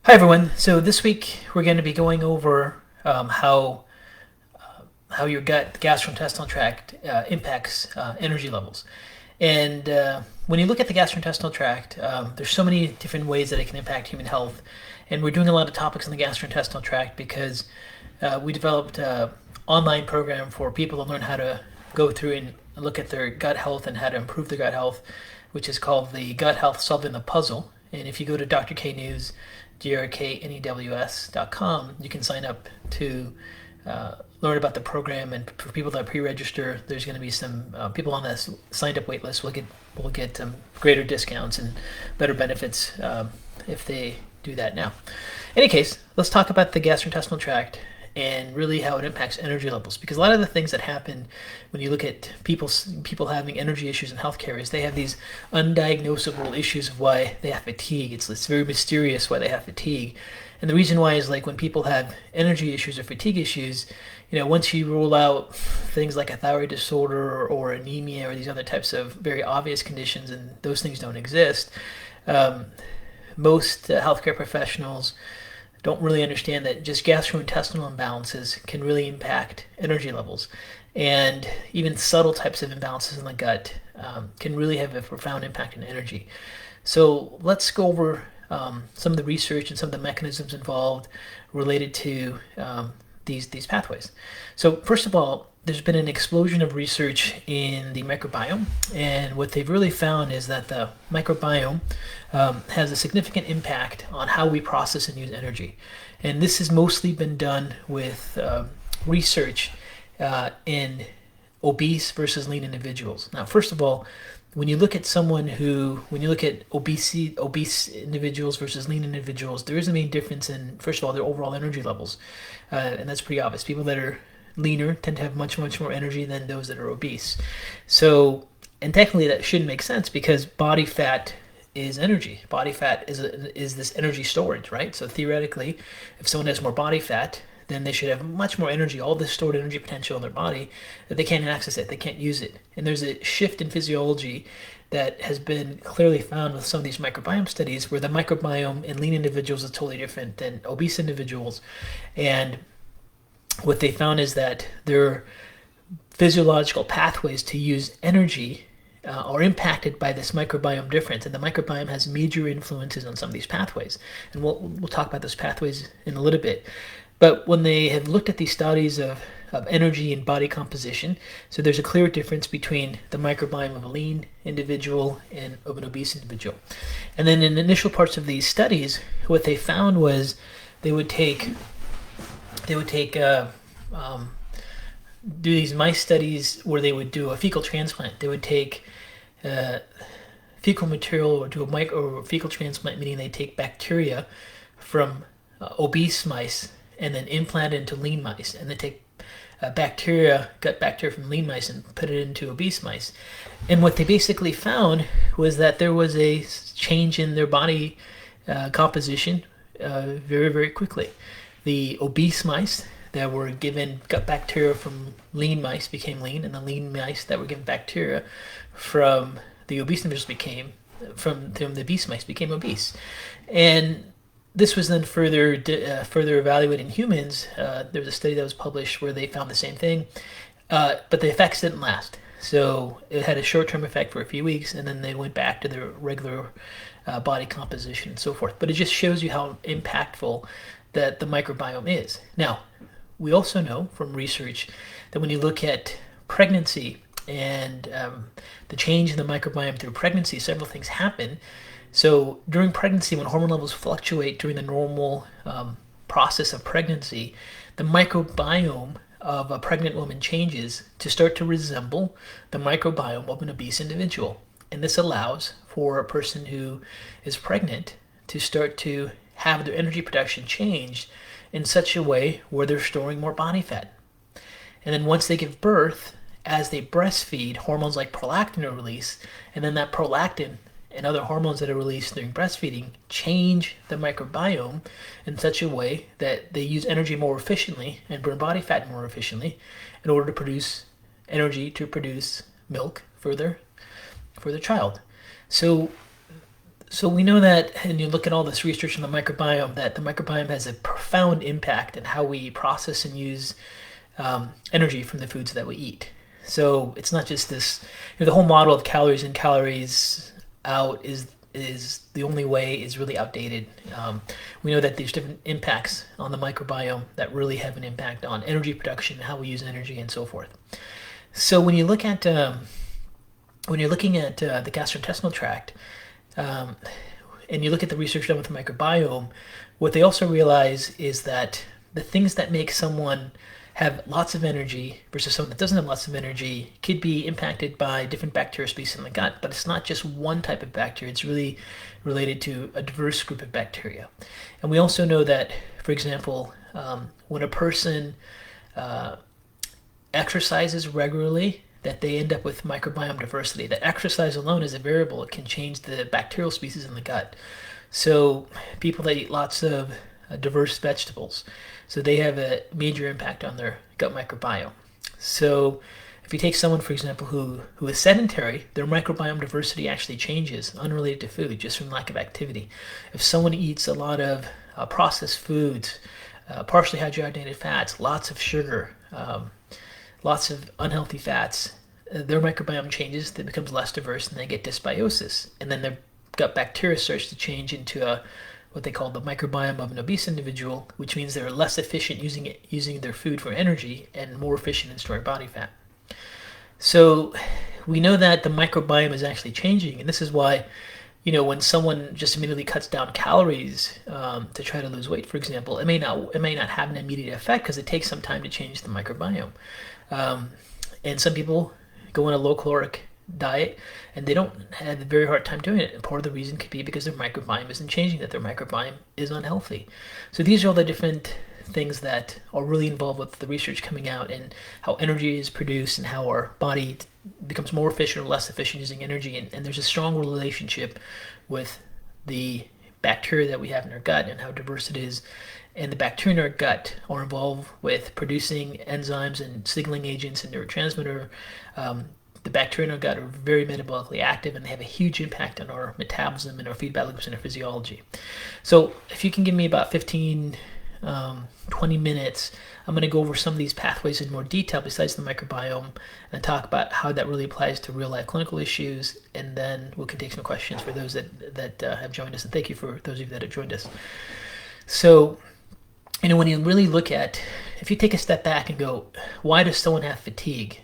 Hi everyone. So this week we're going to be going over how your gut gastrointestinal tract impacts energy levels. And when you look at the gastrointestinal tract, there's so many different ways that it can impact human health. And we're doing a lot of topics on the gastrointestinal tract because we developed an online program for people to learn how to go through and look at their gut health and how to improve their gut health, which is called the Gut Health Solving the Puzzle. And if you go to Dr. K News, drknews.com, you can sign up to learn about the program. And for people that pre-register, there's going to be some people on this signed up wait list will get greater discounts and better benefits if they do that now. In any case, let's talk about the gastrointestinal tract and really how it impacts energy levels. Because a lot of the things that happen when you look at people having energy issues in healthcare is they have these undiagnosable issues of why they have fatigue. It's very mysterious why they have fatigue. And the reason why is like when people have energy issues or fatigue issues, once you rule out things like a thyroid disorder or anemia or these other types of very obvious conditions, and those things don't exist, most healthcare professionals don't really understand that just gastrointestinal imbalances can really impact energy levels. And even subtle types of imbalances in the gut can really have a profound impact on energy. So let's go over some of the research and some of the mechanisms involved related to these pathways. So first of all, there's been an explosion of research in the microbiome, and what they've really found is that the microbiome has a significant impact on how we process and use energy. And this has mostly been done with research in obese versus lean individuals. Now, first of all, when you look at obese individuals versus lean individuals, there is a main difference in, first of all, their overall energy levels. And that's pretty obvious. People that are leaner tend to have much more energy than those that are obese. So, and technically that shouldn't make sense because body fat is energy. Body fat is this energy storage, right? So theoretically, if someone has more body fat, then they should have much more energy, all this stored energy potential in their body, that they can't access it, they can't use it. And there's a shift in physiology that has been clearly found with some of these microbiome studies where the microbiome in lean individuals is totally different than obese individuals. And what they found is that their physiological pathways to use energy are impacted by this microbiome difference, and the microbiome has major influences on some of these pathways. And we'll talk about those pathways in a little bit. But when they have looked at these studies of energy and body composition, so there's a clear difference between the microbiome of a lean individual and of an obese individual. And then in the initial parts of these studies, what they found was they would do these mice studies where they would do a fecal transplant. They would take fecal material or do a fecal transplant, meaning they take bacteria from obese mice and then implant it into lean mice, and then take gut bacteria from lean mice and put it into obese mice. And what they basically found was that there was a change in their body composition very quickly. The obese mice that were given gut bacteria from lean mice became lean, and the lean mice that were given bacteria from the obese individuals from the obese mice became obese. And this was then further evaluated in humans. There was a study that was published where they found the same thing, but the effects didn't last. So it had a short-term effect for a few weeks, and then they went back to their regular body composition and so forth. But it just shows you how impactful that the microbiome is. Now, we also know from research that when you look at pregnancy and the change in the microbiome through pregnancy, several things happen. So during pregnancy, when hormone levels fluctuate during the normal process of pregnancy, the microbiome of a pregnant woman changes to start to resemble the microbiome of an obese individual. And this allows for a person who is pregnant to start to have their energy production changed in such a way where they're storing more body fat. And then once they give birth, as they breastfeed, hormones like prolactin are released, and then that prolactin and other hormones that are released during breastfeeding change the microbiome in such a way that they use energy more efficiently and burn body fat more efficiently in order to produce energy to produce milk for their child. So So we know that, and you look at all this research on the microbiome, that the microbiome has a profound impact in how we process and use energy from the foods that we eat. So it's not just this, the whole model of calories in, calories out is the only way is really outdated. We know that there's different impacts on the microbiome that really have an impact on energy production, how we use energy, and so forth. So when you look at when you're looking at the gastrointestinal tract, and you look at the research done with the microbiome, what they also realize is that the things that make someone have lots of energy versus someone that doesn't have lots of energy could be impacted by different bacteria species in the gut, but it's not just one type of bacteria. It's really related to a diverse group of bacteria. And we also know that, for example, when a person exercises regularly, that they end up with microbiome diversity. That exercise alone is a variable. It can change the bacterial species in the gut. So people that eat lots of diverse vegetables, so they have a major impact on their gut microbiome. So if you take someone, for example, who is sedentary, their microbiome diversity actually changes, unrelated to food, just from lack of activity. If someone eats a lot of processed foods, partially hydrogenated fats, lots of sugar, lots of unhealthy fats, their microbiome changes, it becomes less diverse, and they get dysbiosis. And then their gut bacteria starts to change into what they call the microbiome of an obese individual, which means they're less efficient using their food for energy and more efficient in storing body fat. So we know that the microbiome is actually changing, and this is why, when someone just immediately cuts down calories to try to lose weight, for example, it may not have an immediate effect because it takes some time to change the microbiome. And some people go on a low caloric diet and they don't have a very hard time doing it. And part of the reason could be because their microbiome isn't changing, that their microbiome is unhealthy. So these are all the different things that are really involved with the research coming out and how energy is produced and how our body becomes more efficient or less efficient using energy. And there's a strong relationship with the bacteria that we have in our gut and how diverse it is. And the bacteria in our gut are involved with producing enzymes and signaling agents and neurotransmitter. The bacteria in our gut are very metabolically active, and they have a huge impact on our metabolism and our feedback loops and our physiology. So if you can give me about 15, 20 minutes, I'm going to go over some of these pathways in more detail besides the microbiome and talk about how that really applies to real-life clinical issues, and then we can take some questions for those that have joined us, and thank you for those of you that have joined us. So, when you really look at, if you take a step back and go, why does someone have fatigue?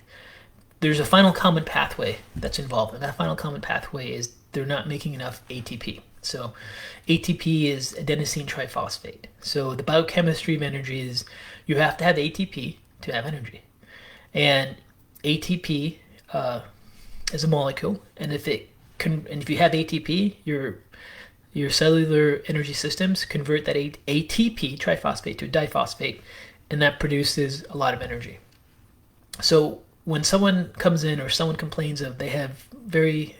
There's a final common pathway that's involved, and that final common pathway is they're not making enough ATP. So ATP is adenosine triphosphate. So the biochemistry of energy is you have to have ATP to have energy. And ATP is a molecule, and if you have ATP, your cellular energy systems convert that ATP triphosphate to diphosphate, and that produces a lot of energy. So when someone comes in or someone complains of they have very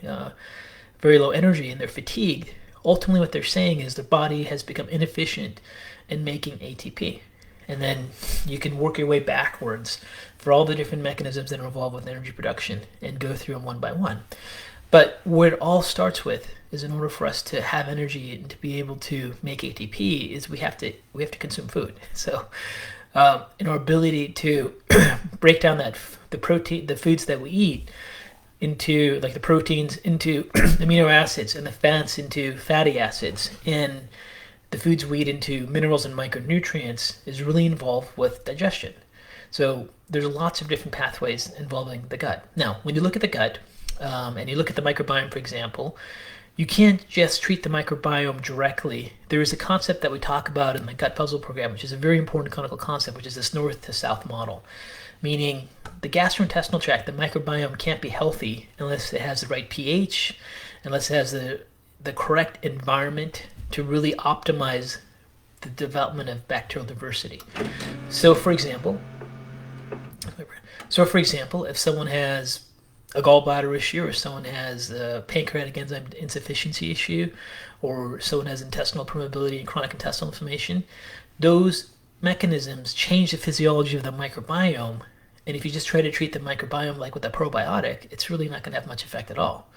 low energy and they're fatigued, ultimately what they're saying is their body has become inefficient in making ATP. And then you can work your way backwards for all the different mechanisms that are involved with energy production and go through them one by one. But where it all starts with is, in order for us to have energy and to be able to make ATP, is we have to consume food. So in our ability to break down the foods that we eat into, like the proteins into amino acids and the fats into fatty acids, and the foods we eat into minerals and micronutrients, is really involved with digestion. So there's lots of different pathways involving the gut. Now, when you look at the gut and you look at the microbiome, for example, you can't just treat the microbiome directly. There is a concept that we talk about in the gut puzzle program, which is a very important clinical concept, which is this north to south model, meaning the gastrointestinal tract, the microbiome can't be healthy unless it has the right pH, unless it has the correct environment to really optimize the development of bacterial diversity. So for example, if someone has a gallbladder issue, or someone has a pancreatic enzyme insufficiency issue, or someone has intestinal permeability and chronic intestinal inflammation, those mechanisms change the physiology of the microbiome, And if you just try to treat the microbiome like with a probiotic, it's really not going to have much effect at all.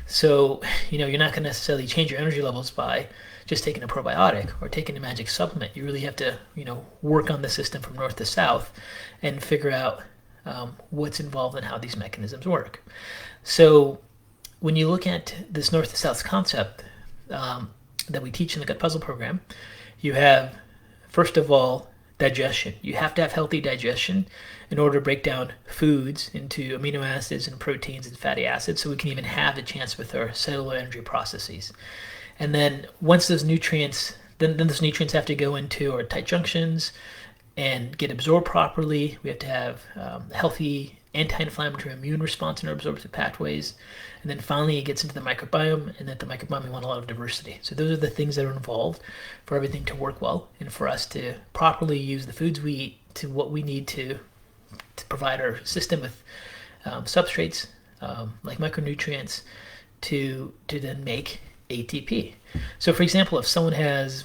So, you're not going to necessarily change your energy levels by just taking a probiotic or taking a magic supplement. You really have to, work on the system from north to south and figure out what's involved and how these mechanisms work. So, when you look at this north to south concept that we teach in the Gut Puzzle program, you have, first of all, digestion. You have to have healthy digestion in order to break down foods into amino acids and proteins and fatty acids so we can even have a chance with our cellular energy processes. And then once those nutrients, then those nutrients have to go into our tight junctions and get absorbed properly. We have to have healthy anti-inflammatory immune response in our absorptive pathways. And then finally it gets into the microbiome, and then the microbiome, we want a lot of diversity. So those are the things that are involved for everything to work well and for us to properly use the foods we eat to what we need to provide our system with substrates like micronutrients to then make ATP. So for example, if someone has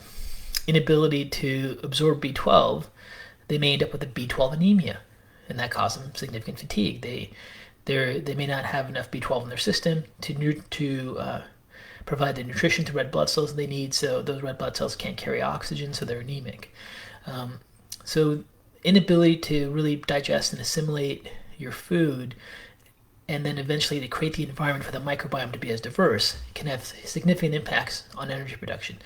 inability to absorb B12, they may end up with a B12 anemia, and that causes them significant fatigue. They may not have enough B12 in their system to provide the nutrition to red blood cells they need, so those red blood cells can't carry oxygen, so they're anemic. So inability to really digest and assimilate your food, and then eventually to create the environment for the microbiome to be as diverse, can have significant impacts on energy production.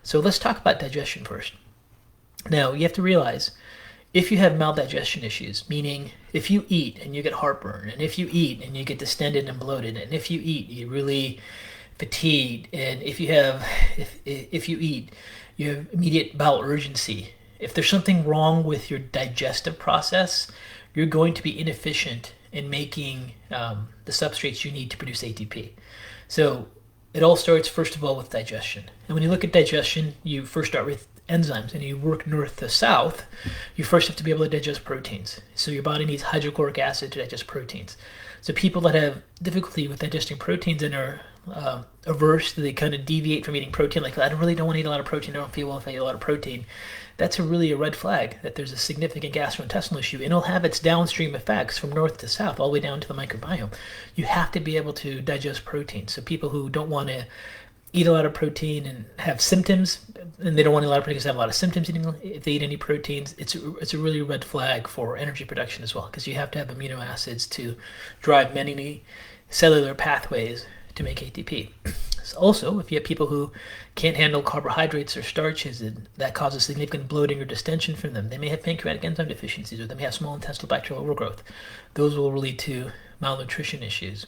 So let's talk about digestion first. Now, you have to realize, if you have maldigestion issues, meaning if you eat and you get heartburn, and if you eat and you get distended and bloated, and if you eat you're really fatigued, and if you eat you have immediate bowel urgency, if there's something wrong with your digestive process, you're going to be inefficient in making the substrates you need to produce ATP. So it all starts, first of all, with digestion. And when you look at digestion, you first start with enzymes, and you work north to south. You first have to be able to digest proteins. So your body needs hydrochloric acid to digest proteins. So people that have difficulty with digesting proteins and are averse, they kind of deviate from eating protein, like, I really don't want to eat a lot of protein, I don't feel well if I eat a lot of protein. That's really a red flag that there's a significant gastrointestinal issue, and it'll have its downstream effects from north to south all the way down to the microbiome. You have to be able to digest protein. So people who don't want to eat a lot of protein and have symptoms, and they don't want to eat a lot of protein because they have a lot of symptoms if they eat any proteins, it's a really red flag for energy production as well, because you have to have amino acids to drive many cellular pathways to make ATP. Also, if you have people who can't handle carbohydrates or starches, and that causes significant bloating or distension from them, they may have pancreatic enzyme deficiencies, or they may have small intestinal bacterial overgrowth. Those will lead to malnutrition issues.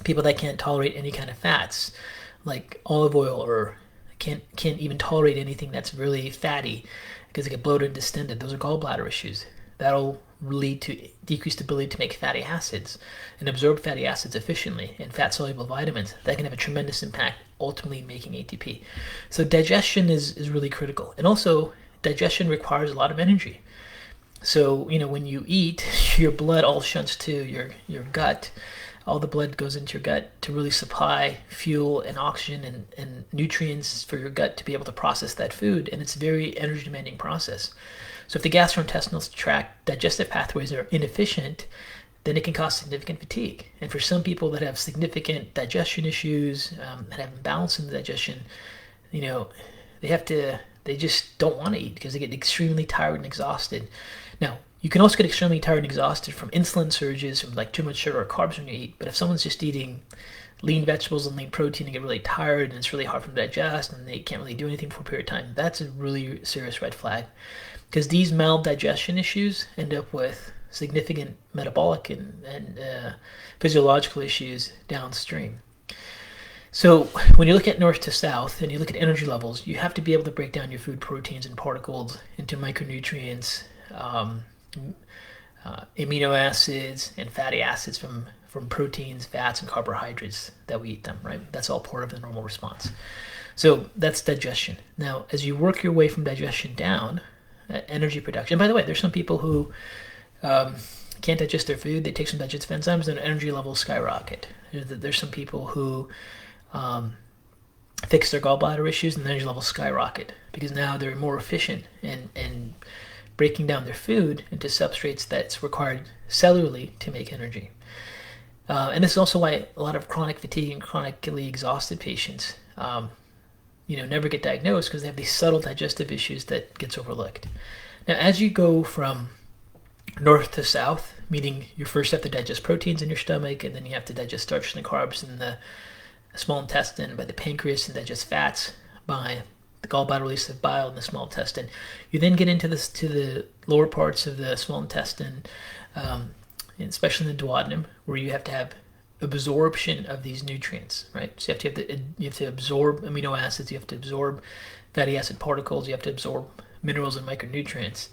People that can't tolerate any kind of fats, like olive oil, or can't even tolerate anything that's really fatty because they get bloated and distended, those are gallbladder issues. That'll lead to decreased ability to make fatty acids and absorb fatty acids efficiently, and fat-soluble vitamins. That can have a tremendous impact, ultimately making ATP. So digestion is really critical. And also, digestion requires a lot of energy. So, when you eat, your blood all shunts to your gut. All the blood goes into your gut to really supply fuel and oxygen and nutrients for your gut to be able to process that food, and it's a very energy-demanding process. So if the gastrointestinal tract digestive pathways are inefficient, then it can cause significant fatigue. And for some people that have significant digestion issues, that have imbalance in the digestion, they just don't want to eat because they get extremely tired and exhausted. Now, you can also get extremely tired and exhausted from insulin surges, from like too much sugar or carbs when you eat. But if someone's just eating lean vegetables and lean protein and get really tired, and it's really hard for them to digest, and they can't really do anything for a period of time, that's a really serious red flag. Because these maldigestion issues end up with significant metabolic and physiological issues downstream. So when you look at north to south and you look at energy levels, you have to be able to break down your food proteins and particles into micronutrients, amino acids, and fatty acids from proteins, fats, and carbohydrates that we eat them, right? That's all part of the normal response. So that's digestion. Now, as you work your way from digestion down, energy production. And by the way, there's some people who can't digest their food. They take some digestive enzymes, and their energy levels skyrocket. There's some people who fix their gallbladder issues, and their energy levels skyrocket because now they're more efficient and breaking down their food into substrates that's required cellularly to make energy. And this is also why a lot of chronic fatigue and chronically exhausted patients, never get diagnosed, because they have these subtle digestive issues that gets overlooked. Now, as you go from north to south, meaning you first have to digest proteins in your stomach, and then you have to digest starch and carbs in the small intestine by the pancreas, and digest fats by the gallbladder release of bile in the small intestine. You then get into to the lower parts of the small intestine, especially in the duodenum, where you have to have absorption of these nutrients, right? So you have to absorb amino acids, you have to absorb fatty acid particles, you have to absorb minerals and micronutrients.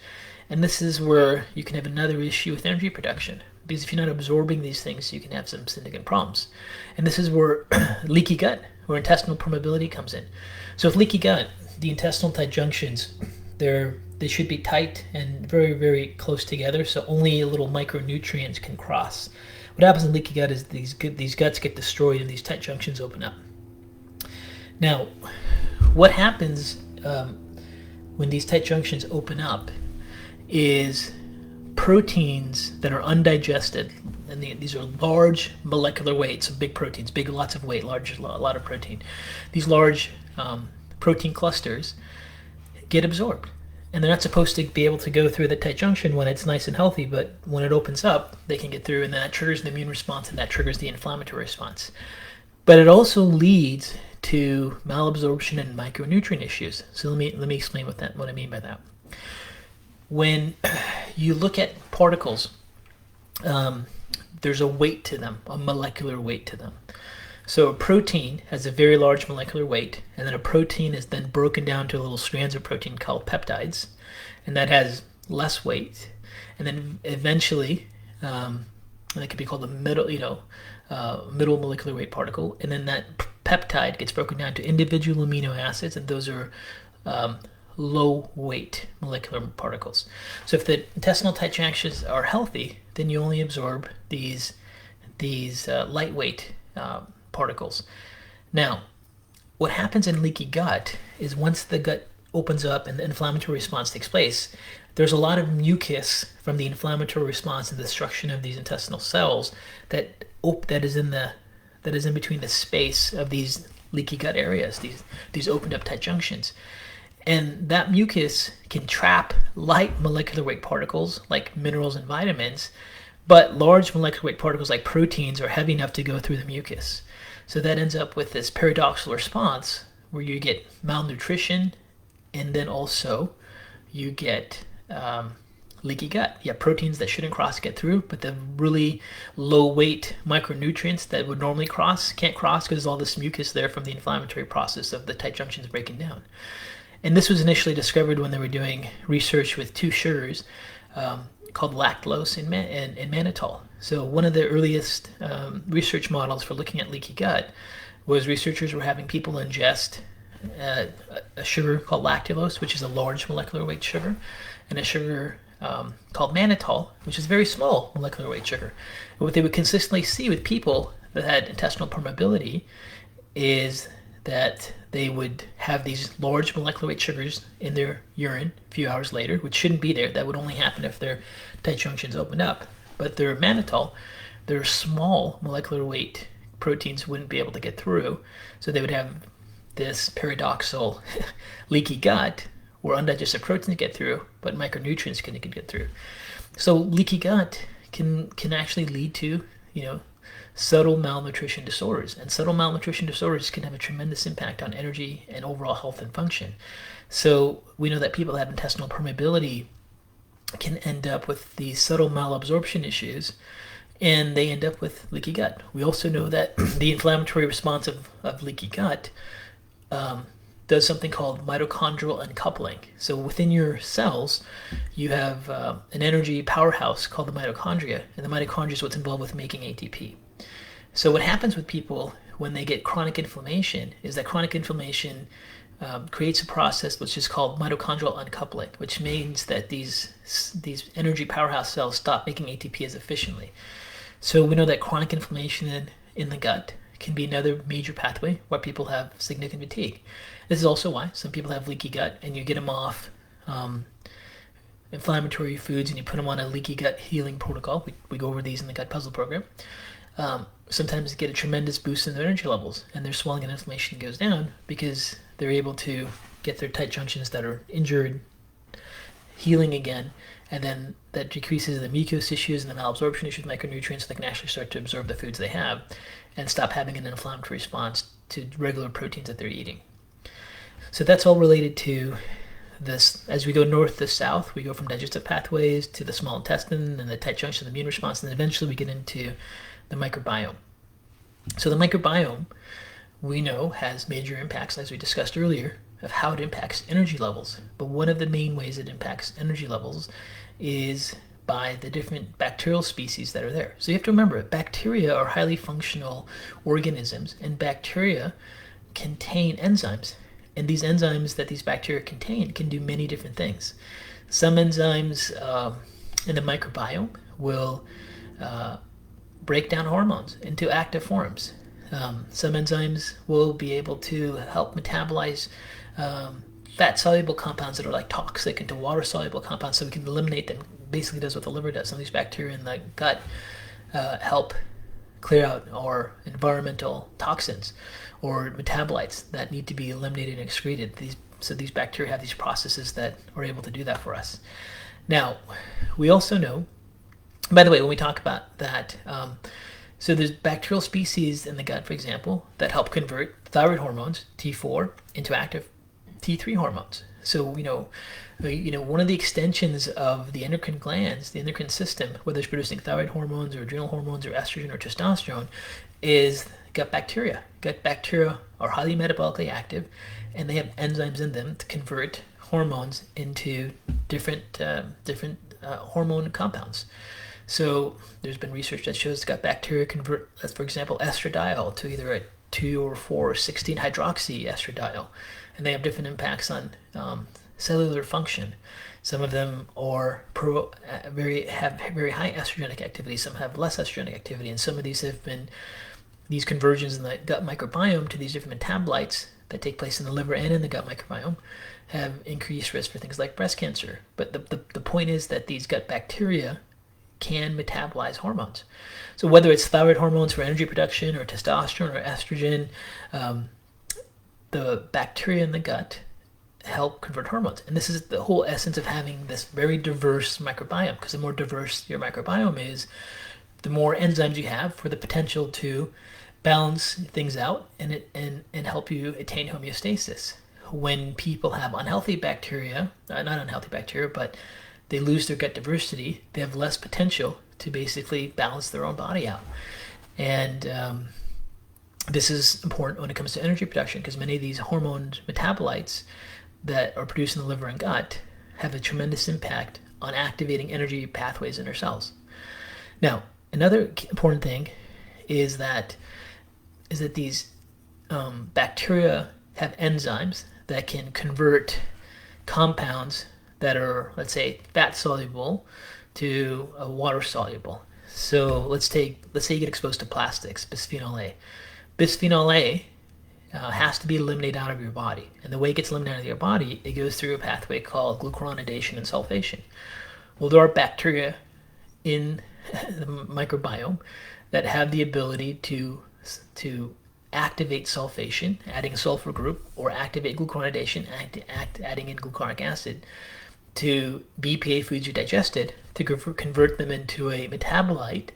And this is where you can have another issue with energy production, because if you're not absorbing these things, you can have some significant problems. And this is where leaky gut, where intestinal permeability comes in. So with leaky gut, the intestinal tight junctions, they should be tight and very, very close together, so only little micronutrients can cross. What happens in leaky gut is these guts get destroyed and these tight junctions open up. Now, what happens when these tight junctions open up is proteins that are undigested, and these are large molecular weights of big proteins, lots of weight, a lot of protein. These large protein clusters get absorbed. And they're not supposed to be able to go through the tight junction when it's nice and healthy, but when it opens up, they can get through, and then that triggers the immune response, and that triggers the inflammatory response. But it also leads to malabsorption and micronutrient issues. So let me explain what I mean by that. When you look at particles, there's a weight to them, a molecular weight to them. So a protein has a very large molecular weight, and then a protein is then broken down to little strands of protein called peptides, and that has less weight. And then eventually, that could be called the middle molecular weight particle, and then that peptide gets broken down to individual amino acids, and those are low weight molecular particles. So if the intestinal tight junctions are healthy, then you only absorb these lightweight particles. Now, what happens in leaky gut is once the gut opens up and the inflammatory response takes place, there's a lot of mucus from the inflammatory response and the destruction of these intestinal cells that is in between the space of these leaky gut areas, these opened up tight junctions. And that mucus can trap light molecular weight particles like minerals and vitamins, but large molecular weight particles like proteins are heavy enough to go through the mucus. So that ends up with this paradoxical response where you get malnutrition, and then also you get leaky gut. You have proteins that shouldn't get through, but the really low weight micronutrients that would normally can't cross because there's all this mucus there from the inflammatory process of the tight junctions breaking down. And this was initially discovered when they were doing research with two sugars called lactose and mannitol. So one of the earliest research models for looking at leaky gut was researchers were having people ingest a sugar called lactulose, which is a large molecular weight sugar, and a sugar called mannitol, which is a very small molecular weight sugar. And what they would consistently see with people that had intestinal permeability is that they would have these large molecular weight sugars in their urine a few hours later, which shouldn't be there. That would only happen if their tight junctions opened up. But their mannitol, their small molecular weight proteins wouldn't be able to get through. So they would have this paradoxical leaky gut where undigested proteins get through, but micronutrients can get through. So leaky gut can actually lead to, subtle malnutrition disorders. And subtle malnutrition disorders can have a tremendous impact on energy and overall health and function. So we know that people that have intestinal permeability can end up with these subtle malabsorption issues, and they end up with leaky gut. We also know that the inflammatory response of leaky gut does something called mitochondrial uncoupling. So within your cells, you have an energy powerhouse called the mitochondria, and the mitochondria is what's involved with making ATP. So what happens with people when they get chronic inflammation is that chronic inflammation creates a process which is called mitochondrial uncoupling, which means that these energy powerhouse cells stop making ATP as efficiently. So we know that chronic inflammation in the gut can be another major pathway why people have significant fatigue. This is also why some people have leaky gut, and you get them off inflammatory foods and you put them on a leaky gut healing protocol, we go over these in the gut puzzle program, sometimes get a tremendous boost in their energy levels, and their swelling and inflammation goes down because they're able to get their tight junctions that are injured healing again, and then that decreases the mucose issues and the malabsorption issues with micronutrients, so they can actually start to absorb the foods they have and stop having an inflammatory response to regular proteins that they're eating. So that's all related to this. As we go north to south, we go from digestive pathways to the small intestine and the tight junction of the immune response, and then eventually we get into the microbiome. So the microbiome, we know, has major impacts, as we discussed earlier, of how it impacts energy levels. But one of the main ways it impacts energy levels is by the different bacterial species that are there. So you have to remember, bacteria are highly functional organisms, and bacteria contain enzymes. And these enzymes that these bacteria contain can do many different things. Some enzymes in the microbiome will break down hormones into active forms. Some enzymes will be able to help metabolize fat-soluble compounds that are like toxic into water-soluble compounds, so we can eliminate them. Basically does what the liver does. Some of these bacteria in the gut help clear out our environmental toxins or metabolites that need to be eliminated and excreted. So these bacteria have these processes that are able to do that for us. Now, we also know, by the way, when we talk about that, so there's bacterial species in the gut, for example, that help convert thyroid hormones, T4, into active T3 hormones. So, one of the extensions of the endocrine glands, the endocrine system, whether it's producing thyroid hormones or adrenal hormones or estrogen or testosterone, is gut bacteria. Gut bacteria are highly metabolically active, and they have enzymes in them to convert hormones into different hormone compounds. So there's been research that shows gut bacteria convert, for example, estradiol to either a 2 or 4 or 16 hydroxy estradiol, and they have different impacts on cellular function. Some of them are have very high estrogenic activity. Some have less estrogenic activity, and some of these have been these conversions in the gut microbiome to these different metabolites that take place in the liver and in the gut microbiome have increased risk for things like breast cancer. But the point is that these gut bacteria can metabolize hormones. So whether it's thyroid hormones for energy production or testosterone or estrogen, the bacteria in the gut help convert hormones. And this is the whole essence of having this very diverse microbiome, because the more diverse your microbiome is, the more enzymes you have for the potential to balance things out and help you attain homeostasis. When people have unhealthy bacteria, not unhealthy bacteria, but they lose their gut diversity, they have less potential to basically balance their own body out. And this is important when it comes to energy production, because many of these hormone metabolites that are produced in the liver and gut have a tremendous impact on activating energy pathways in our cells. Now, another important thing is that these bacteria have enzymes that can convert compounds that are, let's say, fat soluble to water soluble. So let's say you get exposed to plastics, bisphenol A. Bisphenol A has to be eliminated out of your body, and the way it gets eliminated out of your body, it goes through a pathway called glucuronidation and sulfation. Well, there are bacteria in the microbiome that have the ability to activate sulfation, adding a sulfur group, or activate glucuronidation, adding in glucuronic acid, to BPA foods you digested, to convert them into a metabolite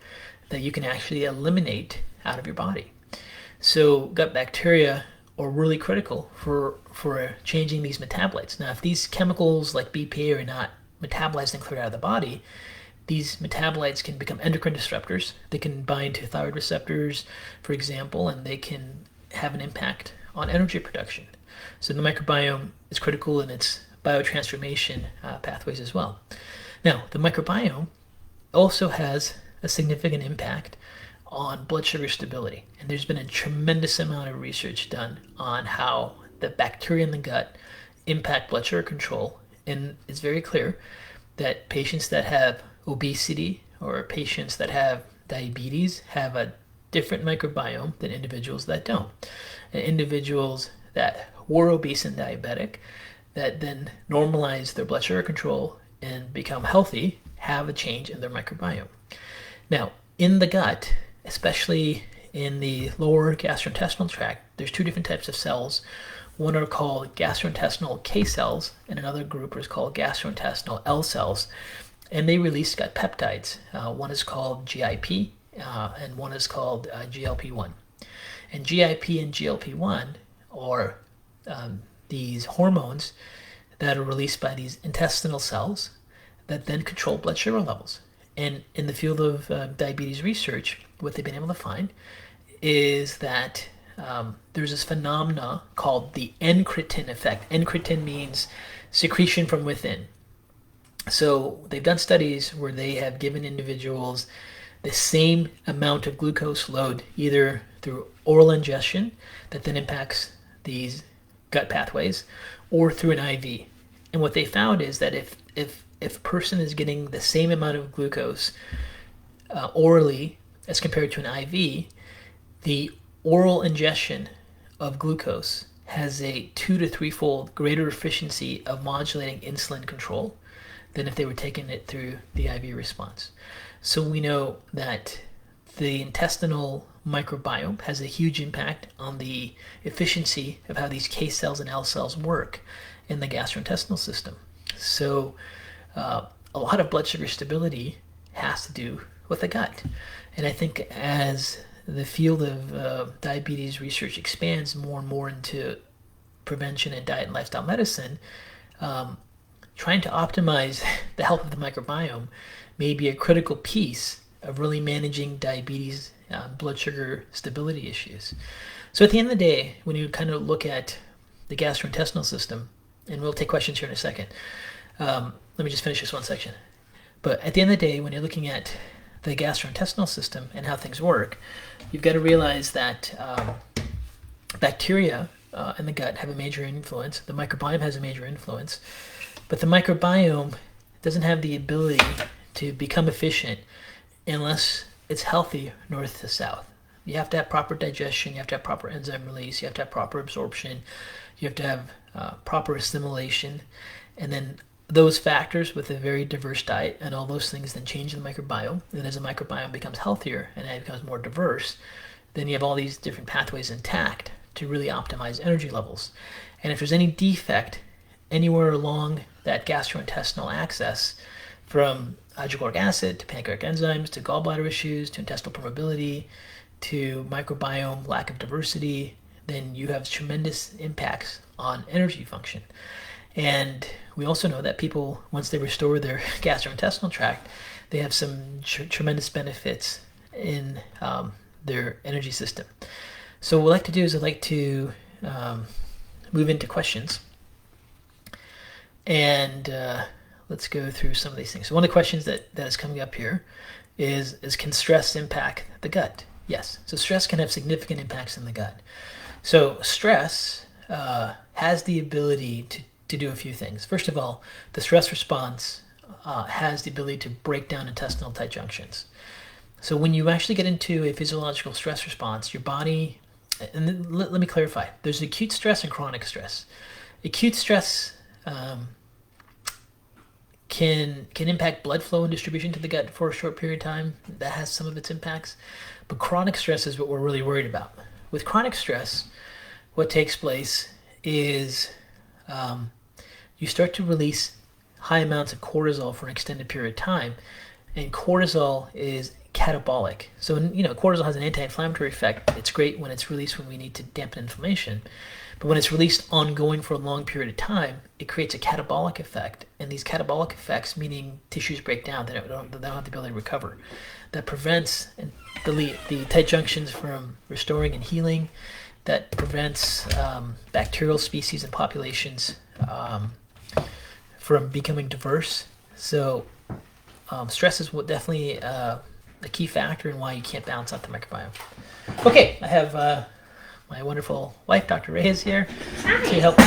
that you can actually eliminate out of your body. So gut bacteria are really critical for changing these metabolites. Now, if these chemicals like BPA are not metabolized and cleared out of the body, these metabolites can become endocrine disruptors. They can bind to thyroid receptors, for example, and they can have an impact on energy production. So the microbiome is critical in its biotransformation pathways as well. Now, the microbiome also has a significant impact on blood sugar stability. And there's been a tremendous amount of research done on how the bacteria in the gut impact blood sugar control. And it's very clear that patients that have obesity or patients that have diabetes have a different microbiome than individuals that don't. And individuals that were obese and diabetic that then normalize their blood sugar control and become healthy have a change in their microbiome. Now, in the gut, especially in the lower gastrointestinal tract, there's two different types of cells. One are called gastrointestinal K cells, and another group is called gastrointestinal L cells, and they release gut peptides. One is called GIP, and one is called GLP-1. And GIP and GLP-1 are these hormones that are released by these intestinal cells that then control blood sugar levels. And in the field of diabetes research, what they've been able to find is that there's this phenomena called the encretin effect. Encretin means secretion from within. So they've done studies where they have given individuals the same amount of glucose load, either through oral ingestion that then impacts these gut pathways, or through an IV. And what they found is that if a person is getting the same amount of glucose orally as compared to an IV, the oral ingestion of glucose has a 2 to 3-fold greater efficiency of modulating insulin control than if they were taking it through the IV response. So we know that the intestinal microbiome has a huge impact on the efficiency of how these K cells and L cells work in the gastrointestinal system. So a lot of blood sugar stability has to do with the gut. And I think as the field of diabetes research expands more and more into prevention and diet and lifestyle medicine, trying to optimize the health of the microbiome may be a critical piece of really managing diabetes blood sugar stability issues. So at the end of the day, when you kind of look at the gastrointestinal system, and we'll take questions here in a second, let me just finish this one section. But at the end of the day, when you're looking at the gastrointestinal system and how things work, you've got to realize that bacteria in the gut have a major influence. The microbiome has a major influence. But the microbiome doesn't have the ability to become efficient unless it's healthy north to south. You have to have proper digestion, you have to have proper enzyme release, you have to have proper absorption, you have to have proper assimilation, and then those factors with a very diverse diet and all those things then change the microbiome. And as the microbiome becomes healthier and it becomes more diverse, then you have all these different pathways intact to really optimize energy levels. And if there's any defect anywhere along that gastrointestinal axis, from hydrochloric acid to pancreatic enzymes to gallbladder issues to intestinal permeability to microbiome lack of diversity, then you have tremendous impacts on energy function. And we also know that people, once they restore their gastrointestinal tract, they have some tremendous benefits in their energy system. So what I'd like to do is I'd like to move into questions. And let's go through some of these things. So one of the questions that is coming up here is can stress impact the gut? Yes. So stress can have significant impacts in the gut. So stress has the ability to do a few things. First of all, the stress response has the ability to break down intestinal tight junctions. So when you actually get into a physiological stress response, your body, and let me clarify, there's acute stress and chronic stress. Acute stress can impact blood flow and distribution to the gut for a short period of time. That has some of its impacts. But chronic stress is what we're really worried about. With chronic stress, what takes place is you start to release high amounts of cortisol for an extended period of time. And cortisol is catabolic. So, cortisol has an anti-inflammatory effect. It's great when it's released when we need to dampen inflammation. But when it's released ongoing for a long period of time, it creates a catabolic effect. And these catabolic effects, meaning tissues break down, they don't have the ability to recover. That prevents the tight junctions from restoring and healing. That prevents bacterial species and populations from becoming diverse. So stress is definitely a key factor in why you can't balance out the microbiome. Okay, I have my wonderful wife, Dr. Ray, is here to help me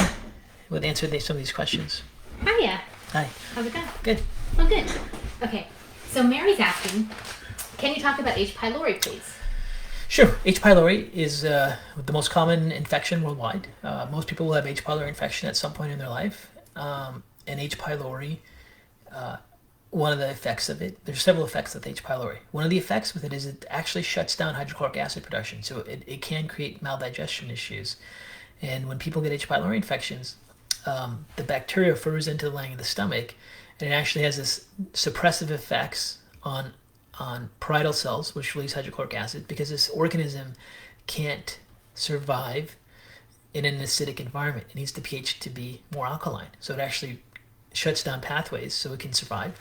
with answering some of these questions. Hiya. Hi. How's it going? Good. Oh, good. Okay, so Mary's asking, can you talk about H. pylori, please? Sure. H. pylori is the most common infection worldwide. Most people will have H. pylori infection at some point in their life. And H. pylori one of the effects of it, there's several effects of the H. pylori. One of the effects with it is it actually shuts down hydrochloric acid production, so it can create maldigestion issues. And when people get H. pylori infections, the bacteria furrows into the lining of the stomach, and it actually has this suppressive effects on parietal cells, which release hydrochloric acid, because this organism can't survive in an acidic environment. It needs the pH to be more alkaline, so it actually shuts down pathways so it can survive.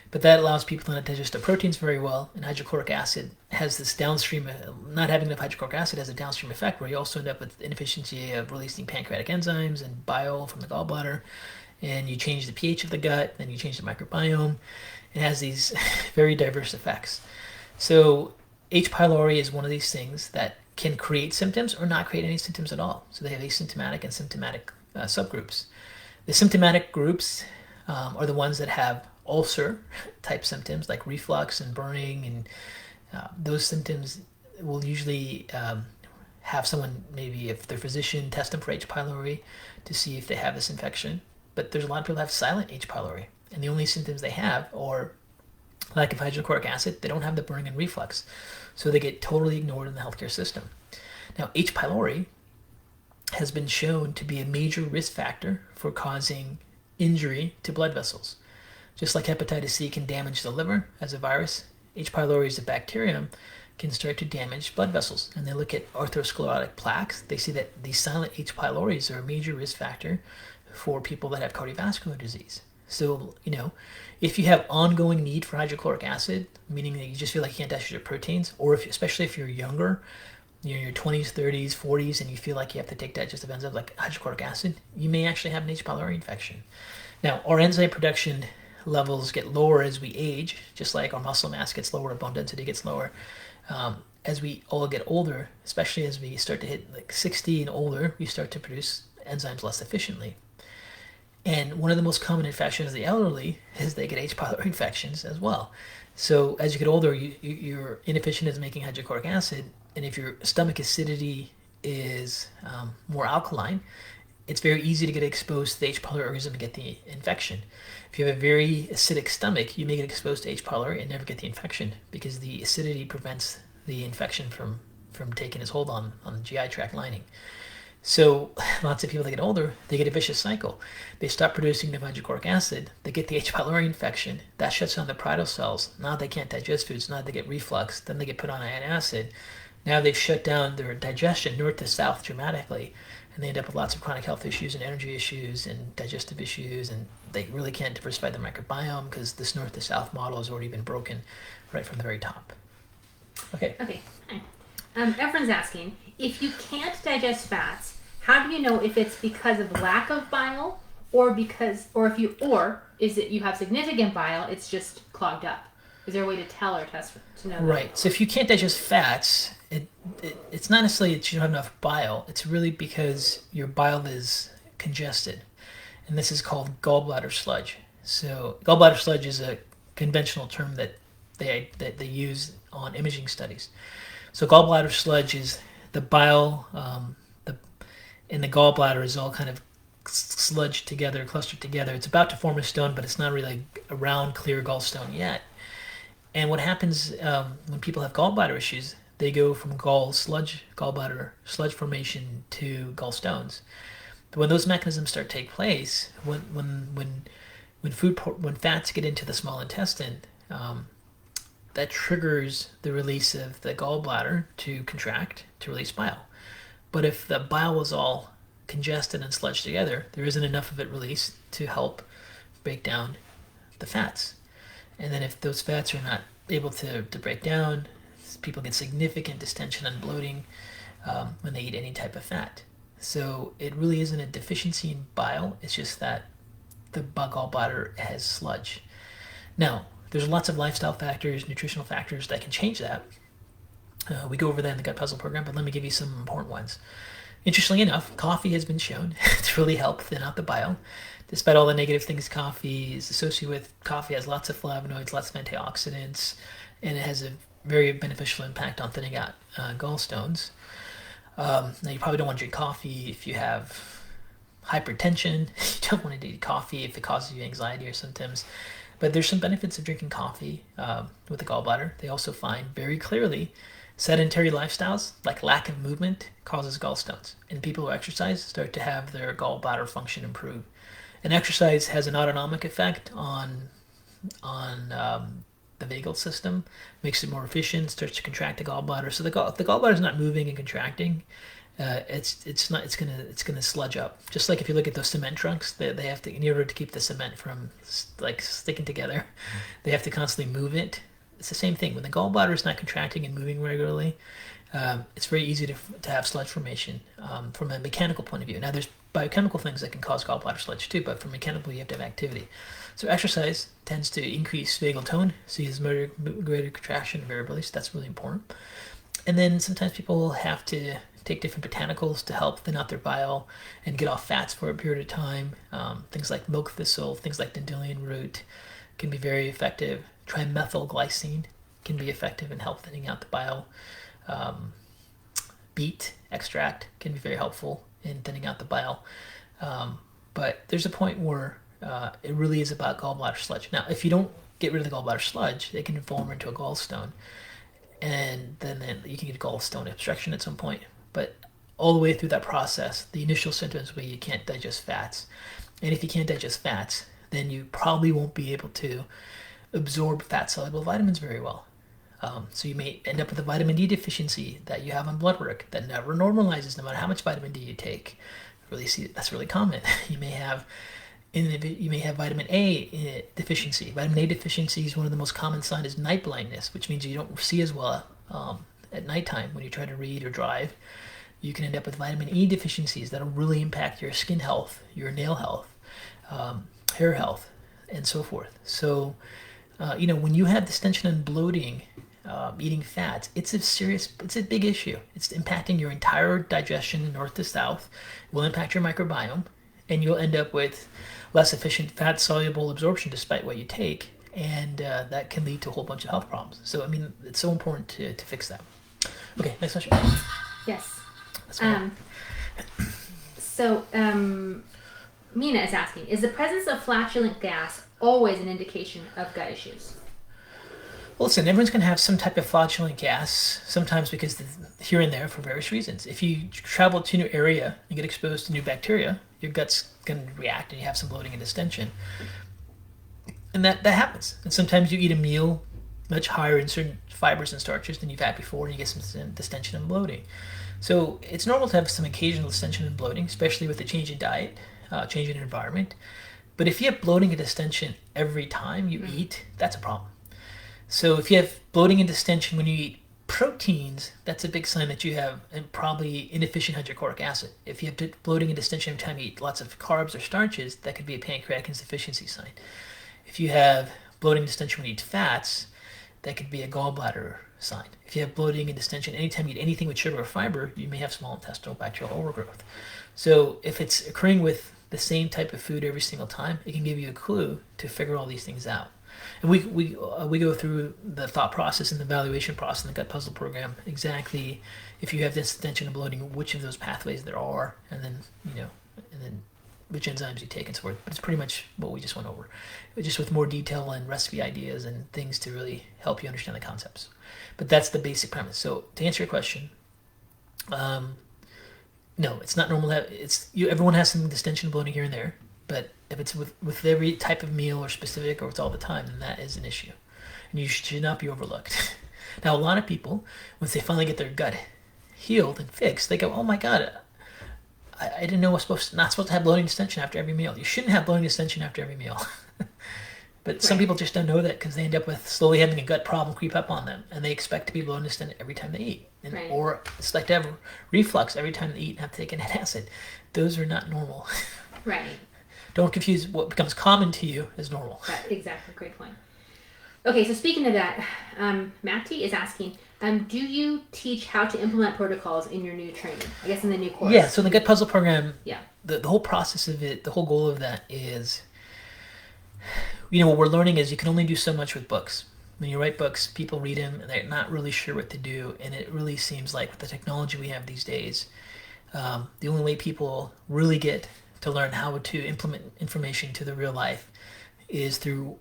But that allows people to not digest the proteins very well, and hydrochloric acid has this downstream, not having enough hydrochloric acid has a downstream effect where you also end up with inefficiency of releasing pancreatic enzymes and bile from the gallbladder, and you change the pH of the gut, then you change the microbiome. It has these very diverse effects. So H. pylori is one of these things that can create symptoms or not create any symptoms at all. So they have asymptomatic and symptomatic subgroups. The symptomatic groups are the ones that have ulcer type symptoms like reflux and burning, and those symptoms will usually have someone, maybe if their physician, test them for H. pylori to see if they have this infection. But there's a lot of people that have silent H. pylori, and the only symptoms they have are lack of hydrochloric acid. They don't have the burning and reflux, so they get totally ignored in the healthcare system. Now, H. pylori has been shown to be a major risk factor for causing injury to blood vessels. Just like hepatitis C can damage the liver as a virus, H. pylori as a bacterium can start to damage blood vessels. And they look at atherosclerotic plaques. They see that these silent H. pyloris are a major risk factor for people that have cardiovascular disease. So, if you have ongoing need for hydrochloric acid, meaning that you just feel like you can't digest your proteins, or especially if you're younger, you're in your 20s, 30s, 40s, and you feel like you have to take digestive enzymes like hydrochloric acid, you may actually have an H. pylori infection. Now, our enzyme production levels get lower as we age, just like our muscle mass gets lower, bone density gets lower. As we all get older, especially as we start to hit like 60 and older, we start to produce enzymes less efficiently. And one of the most common infections of the elderly is they get H. pylori infections as well. So as you get older, you're inefficient as making hydrochloric acid, and if your stomach acidity is more alkaline, it's very easy to get exposed to the H. pylori organism and get the infection. If you have a very acidic stomach, you may get exposed to H. pylori and never get the infection because the acidity prevents the infection from taking its hold on the GI tract lining. So lots of people that get older, they get a vicious cycle. They stop producing enough hydrochloric acid, they get the H. pylori infection, that shuts down the parietal cells. Now they can't digest foods, now they get reflux, then they get put on antacid. Now they've shut down their digestion north to south dramatically, and they end up with lots of chronic health issues and energy issues and digestive issues, and they really can't diversify their microbiome because this north to south model has already been broken right from the very top. Okay. Hi. Everyone's asking, if you can't digest fats, how do you know if it's because of lack of bile or is it you have significant bile, it's just clogged up? Is there a way to tell or test to know? Right. So if you can't digest fats, it's not necessarily that you don't have enough bile. It's really because your bile is congested, and this is called gallbladder sludge. So gallbladder sludge is a conventional term that they use on imaging studies. So gallbladder sludge is the bile, in the gallbladder is all kind of sludged together, clustered together. It's about to form a stone, but it's not really a round, clear gallstone yet. And what happens when people have gallbladder issues, they go from gallbladder sludge formation to gallstones. But when those mechanisms start to take place, when fats get into the small intestine, that triggers the release of the gallbladder to contract to release bile. But if the bile was all congested and sludged together, there isn't enough of it released to help break down the fats. And then if those fats are not able to break down, people get significant distension and bloating when they eat any type of fat. So it really isn't a deficiency in bile, it's just that the gallbladder has sludge. Now, there's lots of lifestyle factors, nutritional factors that can change that. We go over that in the Gut Puzzle program, but let me give you some important ones. Interestingly enough, coffee has been shown to really help thin out the bile. Despite all the negative things coffee is associated with, coffee has lots of flavonoids, lots of antioxidants, and it has a very beneficial impact on thinning out gallstones. Now, you probably don't want to drink coffee if you have hypertension. You don't want to eat coffee if it causes you anxiety or symptoms. But there's some benefits of drinking coffee with the gallbladder. They also find very clearly sedentary lifestyles, like lack of movement, causes gallstones. And people who exercise start to have their gallbladder function improve. And exercise has an autonomic effect on the vagal system, makes it more efficient, starts to contract the gallbladder. So if the gallbladder is not moving and contracting, it's gonna sludge up. Just like if you look at those cement trunks, they have to, in order to keep the cement from like sticking together, they have to constantly move it. It's the same thing. When the gallbladder is not contracting and moving regularly, it's very easy to have sludge formation from a mechanical point of view. Now, there's biochemical things that can cause gallbladder sludge too, but for mechanical, you have to have activity. So exercise tends to increase vagal tone, so you have greater contraction and variability, so that's really important. And then sometimes people have to take different botanicals to help thin out their bile and get off fats for a period of time. Things like milk thistle, things like dandelion root can be very effective. Trimethylglycine can be effective in help thinning out the bile. Beet extract can be very helpful in thinning out the bile. But there's a point where it really is about gallbladder sludge. Now, if you don't get rid of the gallbladder sludge, it can form into a gallstone. And then you can get gallstone obstruction at some point. But all the way through that process, the initial symptoms where you can't digest fats. And if you can't digest fats, then you probably won't be able to absorb fat-soluble vitamins very well. So you may end up with a vitamin D deficiency that you have on blood work that never normalizes no matter how much vitamin D you take. That's really common. You may have vitamin A deficiency. Vitamin A deficiency is one of the most common signs is night blindness, which means you don't see as well at nighttime when you try to read or drive. You can end up with vitamin E deficiencies that'll really impact your skin health, your nail health, hair health, and so forth. So, when you have distension and bloating, eating fats, it's a big issue. It's impacting your entire digestion, north to south. It will impact your microbiome, and you'll end up with less efficient fat-soluble absorption despite what you take, and that can lead to a whole bunch of health problems. So, it's so important to fix that. Okay, next question. Yes. Mina is asking, is the presence of flatulent gas always an indication of gut issues? Well, listen, everyone's going to have some type of flatulent gas, sometimes because here and there for various reasons. If you travel to a new area and get exposed to new bacteria, your gut's going to react and you have some bloating and distension. And that happens. And sometimes you eat a meal much higher in certain fibers and starches than you've had before, and you get some distension and bloating. So it's normal to have some occasional distension and bloating, especially with the change in diet, change in environment. But if you have bloating and distension every time you eat, that's a problem. So if you have bloating and distension when you eat proteins, that's a big sign that you have probably inefficient hydrochloric acid. If you have bloating and distension every time you eat lots of carbs or starches, that could be a pancreatic insufficiency sign. If you have bloating and distension when you eat fats, that could be a gallbladder sign. If you have bloating and distension anytime you eat anything with sugar or fiber, you may have small intestinal bacterial overgrowth. So if it's occurring with the same type of food every single time, it can give you a clue to figure all these things out. And we go through the thought process and the evaluation process in the gut puzzle program, exactly if you have distension and bloating, which of those pathways there are, and then which enzymes you take and so forth. But it's pretty much what we just went over, just with more detail and recipe ideas and things to really help you understand the concepts. But that's the basic premise. So to answer your question, no, it's not normal. Everyone has some distension, bloating here and there, but if it's with every type of meal or specific or it's all the time, then that is an issue, and you should not be overlooked. Now, a lot of people, once they finally get their gut healed and fixed, they go, "Oh my God, I didn't know I was not supposed to have bloating distension after every meal." You shouldn't have bloating distension after every meal. But some people just don't know that because they end up with slowly having a gut problem creep up on them, and they expect to be bloating distension every time they eat, or it's like to have reflux every time they eat and have to take an antacid. Those are not normal. Right. Don't confuse what becomes common to you as normal. Right, exactly. Great point. Okay, so speaking of that, Matty is asking, do you teach how to implement protocols in your new training? I guess in the new course. Yeah, so in the gut puzzle program, yeah, the whole process of it, the whole goal of that is, what we're learning is you can only do so much with books. When you write books, people read them and they're not really sure what to do, and it really seems like with the technology we have these days, the only way people really get to learn how to implement information to the real life is through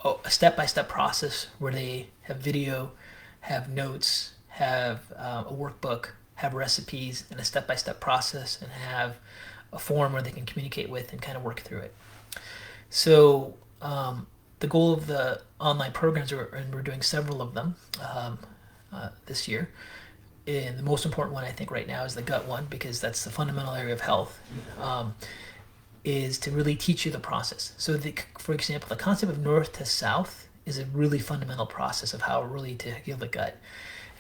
a step-by-step process where they have video, have notes, have a workbook, have recipes, and a step-by-step process, and have a forum where they can communicate with and kind of work through it. So the goal of the online programs, and we're doing several of them this year, and the most important one I think right now is the gut one, because that's the fundamental area of health, is to really teach you the process. So for example, the concept of north to south is a really fundamental process of how really to heal the gut.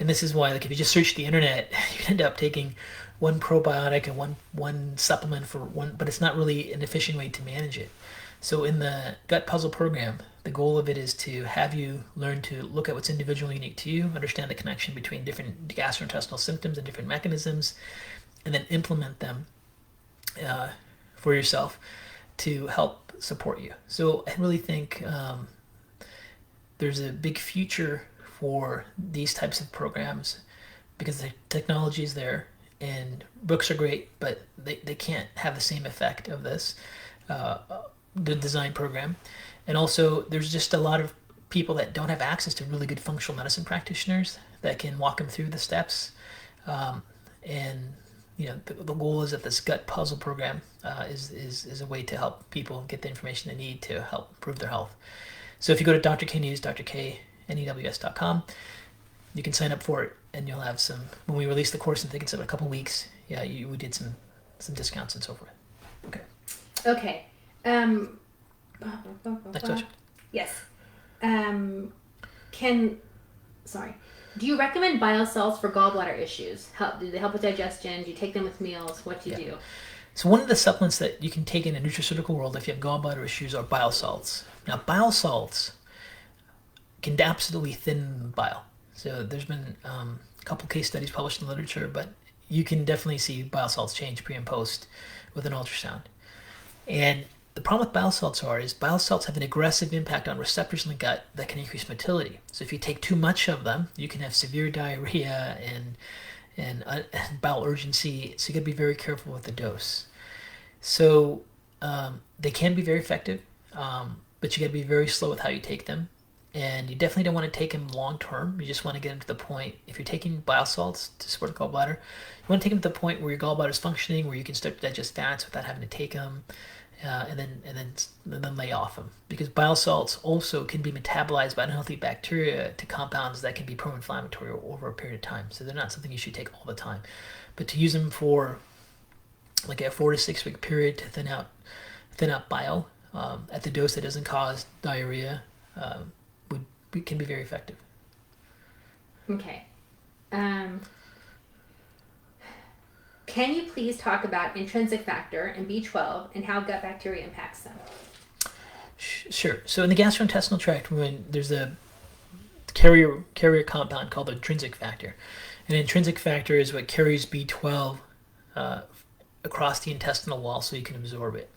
And this is why, like, if you just search the internet, you end up taking one probiotic and one supplement for one, but it's not really an efficient way to manage it. So in the gut puzzle program, the goal of it is to have you learn to look at what's individually unique to you, understand the connection between different gastrointestinal symptoms and different mechanisms, and then implement them for yourself to help support you. So I really think there's a big future for these types of programs, because the technology is there and books are great, but they can't have the same effect of this, the design program. And also there's just a lot of people that don't have access to really good functional medicine practitioners that can walk them through the steps. And the goal is that this gut puzzle program is a way to help people get the information they need to help improve their health. So if you go to Dr. K News, drknews.com, you can sign up for it, and you'll have some, when we release the course, I think it's in a couple weeks, we did some discounts and so forth. Okay. Next question. Yes. Do you recommend bile salts for gallbladder issues? Do they help with digestion? Do you take them with meals? What do you do? So one of the supplements that you can take in a nutraceutical world if you have gallbladder issues are bile salts. Now, bile salts can absolutely thin bile. So there's been a couple case studies published in the literature, but you can definitely see bile salts change pre and post with an ultrasound. And the problem with bile salts is bile salts have an aggressive impact on receptors in the gut that can increase motility. So if you take too much of them, you can have severe diarrhea and bowel urgency. So you got to be very careful with the dose. So they can be very effective, but you got to be very slow with how you take them. And you definitely don't want to take them long term. You just want to get them to the point, if you're taking bile salts to support the gallbladder, you want to take them to the point where your gallbladder is functioning, where you can start to digest fats without having to take them, and then lay off them. Because bile salts also can be metabolized by unhealthy bacteria to compounds that can be pro-inflammatory over a period of time. So they're not something you should take all the time. But to use them for like a 4 to 6 week period to thin out bile at the dose that doesn't cause diarrhea, can be very effective. Okay. Can you please talk about intrinsic factor and B12 and how gut bacteria impacts them? Sure. So in the gastrointestinal tract, when there's a carrier compound called the intrinsic factor, and intrinsic factor is what carries B12 across the intestinal wall so you can absorb it.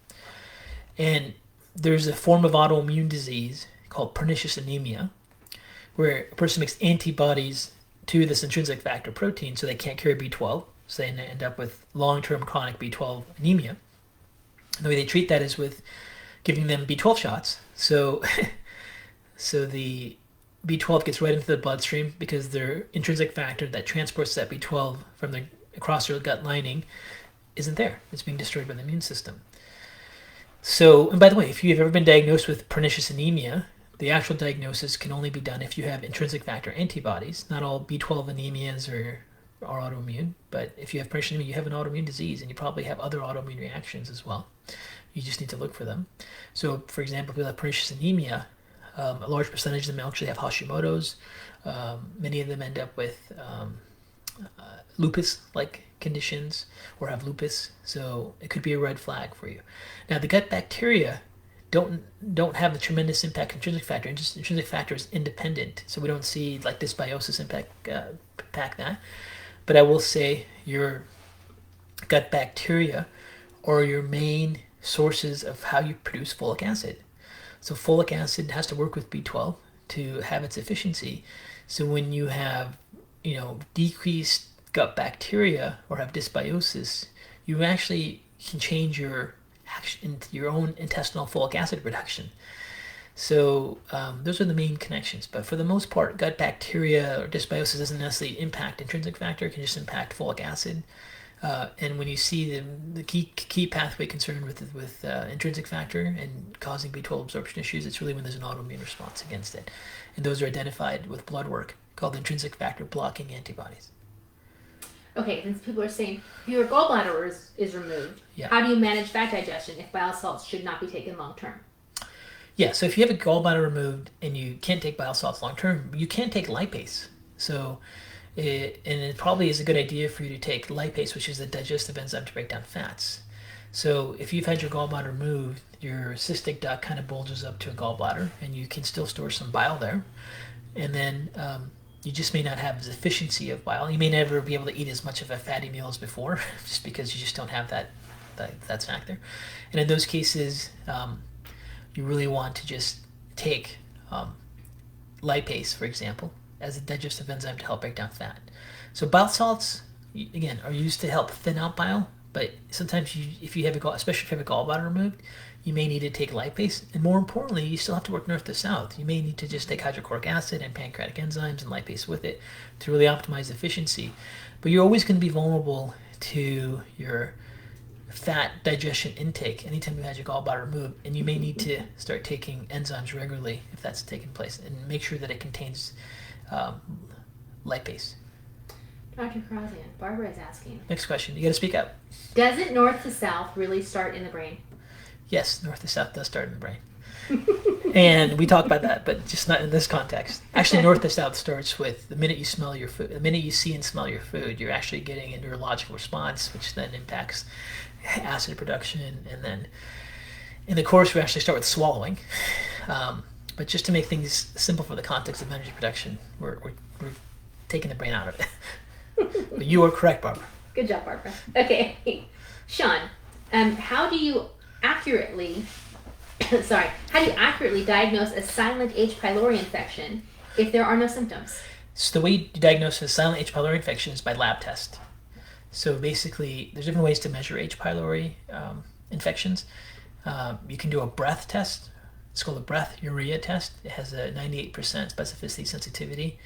And there's a form of autoimmune disease called pernicious anemia, where a person makes antibodies to this intrinsic factor protein, so they can't carry B12, so they end up with long-term chronic B12 anemia. And the way they treat that is with giving them B12 shots. So the B12 gets right into the bloodstream because their intrinsic factor that transports that B12 across their gut lining isn't there. It's being destroyed by the immune system. So, and by the way, if you've ever been diagnosed with pernicious anemia, the actual diagnosis can only be done if you have intrinsic factor antibodies. Not all B12 anemias are autoimmune, but if you have pernicious anemia, you have an autoimmune disease, and you probably have other autoimmune reactions as well. You just need to look for them. So, for example, if you have pernicious anemia, a large percentage of them actually have Hashimoto's. Many of them end up with lupus-like conditions or have lupus, so it could be a red flag for you. Now, the gut bacteria don't have the tremendous impact of intrinsic factor. Intrinsic factor is independent, so we don't see like dysbiosis impact that. But I will say your gut bacteria are your main sources of how you produce folic acid. So folic acid has to work with B12 to have its efficiency. So when you have decreased gut bacteria or have dysbiosis, you actually can change your own intestinal folic acid production. So those are the main connections. But for the most part, gut bacteria or dysbiosis doesn't necessarily impact intrinsic factor. It can just impact folic acid. And when you see the key pathway concerned with intrinsic factor and causing B12 absorption issues, it's really when there's an autoimmune response against it. And those are identified with blood work called intrinsic factor blocking antibodies. Okay, since people are saying if your gallbladder is removed, Yeah. how do you manage fat digestion if bile salts should not be taken long term? Yeah, so if you have a gallbladder removed and you can't take bile salts long term, you can take lipase. So, it probably is a good idea for you to take lipase, which is the digestive enzyme to break down fats. So if you've had your gallbladder removed, your cystic duct kind of bulges up to a gallbladder, and you can still store some bile there. And then you just may not have the efficiency of bile. You may never be able to eat as much of a fatty meal as before, just because you just don't have that snack there. And in those cases, you really want to just take lipase, for example, as a digestive enzyme to help break down fat. So bile salts, again, are used to help thin out bile, but sometimes if you have especially if you have a gallbladder removed, you may need to take lipase. And more importantly, you still have to work north to south. You may need to just take hydrochloric acid and pancreatic enzymes and lipase with it to really optimize efficiency. But you're always going to be vulnerable to your fat digestion intake anytime you had your gallbladder removed, and you may need to start taking enzymes regularly if that's taking place, and make sure that it contains lipase. Dr. Kharrazian, Barbara is asking. Next question. You got to speak up. Does it north to south really start in the brain? Yes, north to south does start in the brain. And we talk about that, but just not in this context. Actually, north to south starts with the minute you smell your food. The minute you see and smell your food, you're actually getting a neurological response, which then impacts acid production. And then in the course, we actually start with swallowing. But just to make things simple for the context of energy production, we're taking the brain out of it. But you are correct, Barbara. Good job, Barbara. Okay, Sean, how do you accurately diagnose a silent H. pylori infection if there are no symptoms? So the way you diagnose a silent H. pylori infection is by lab test. So basically, there's different ways to measure H. pylori infections. You can do a breath test. It's called a breath urea test. It has a 98% specificity sensitivity.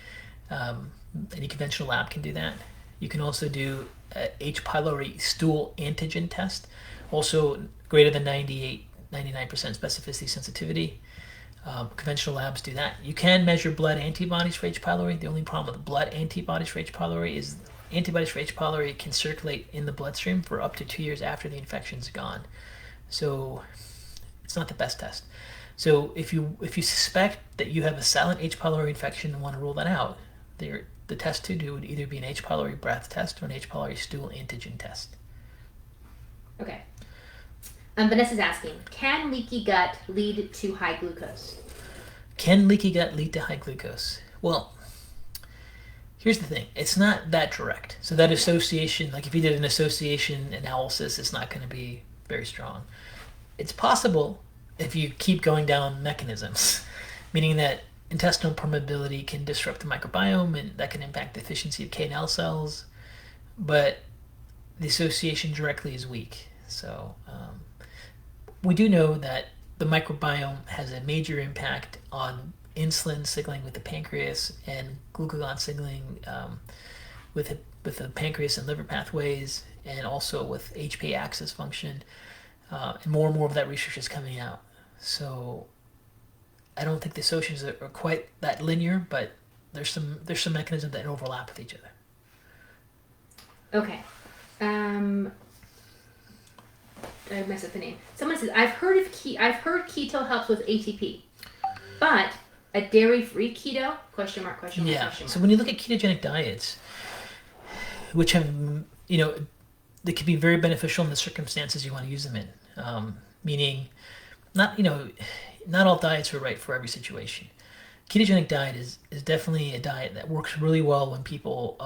Any conventional lab can do that. You can also do a H. pylori stool antigen test, also greater than 99% specificity sensitivity. Conventional labs do that. You can measure blood antibodies for H. pylori. The only problem with blood antibodies for H. pylori is antibodies for H. pylori can circulate in the bloodstream for up to 2 years after the infection's gone. So it's not the best test. So if you suspect that you have a silent H. pylori infection and want to rule that out, the test to do would either be an H. pylori breath test or an H. pylori stool antigen test. Okay. Vanessa's asking, can leaky gut lead to high glucose? Can leaky gut lead to high glucose? Well, here's the thing. It's not that direct. So that association, like if you did an association analysis, it's not going to be very strong. It's possible if you keep going down mechanisms, meaning that intestinal permeability can disrupt the microbiome, and that can impact the efficiency of K and L cells, but the association directly is weak. So we do know that the microbiome has a major impact on insulin signaling with the pancreas and glucagon signaling with the pancreas and liver pathways, and also with HPA axis function. And more of that research is coming out. So I don't think the associations are quite that linear, but there's some mechanisms that overlap with each other. Okay. I messed up the name. Someone says, I've heard keto helps with ATP, but a dairy-free keto? Question mark. So when you look at ketogenic diets, which have, they can be very beneficial in the circumstances you want to use them in. Meaning, not all diets are right for every situation. Ketogenic diet is definitely a diet that works really well when people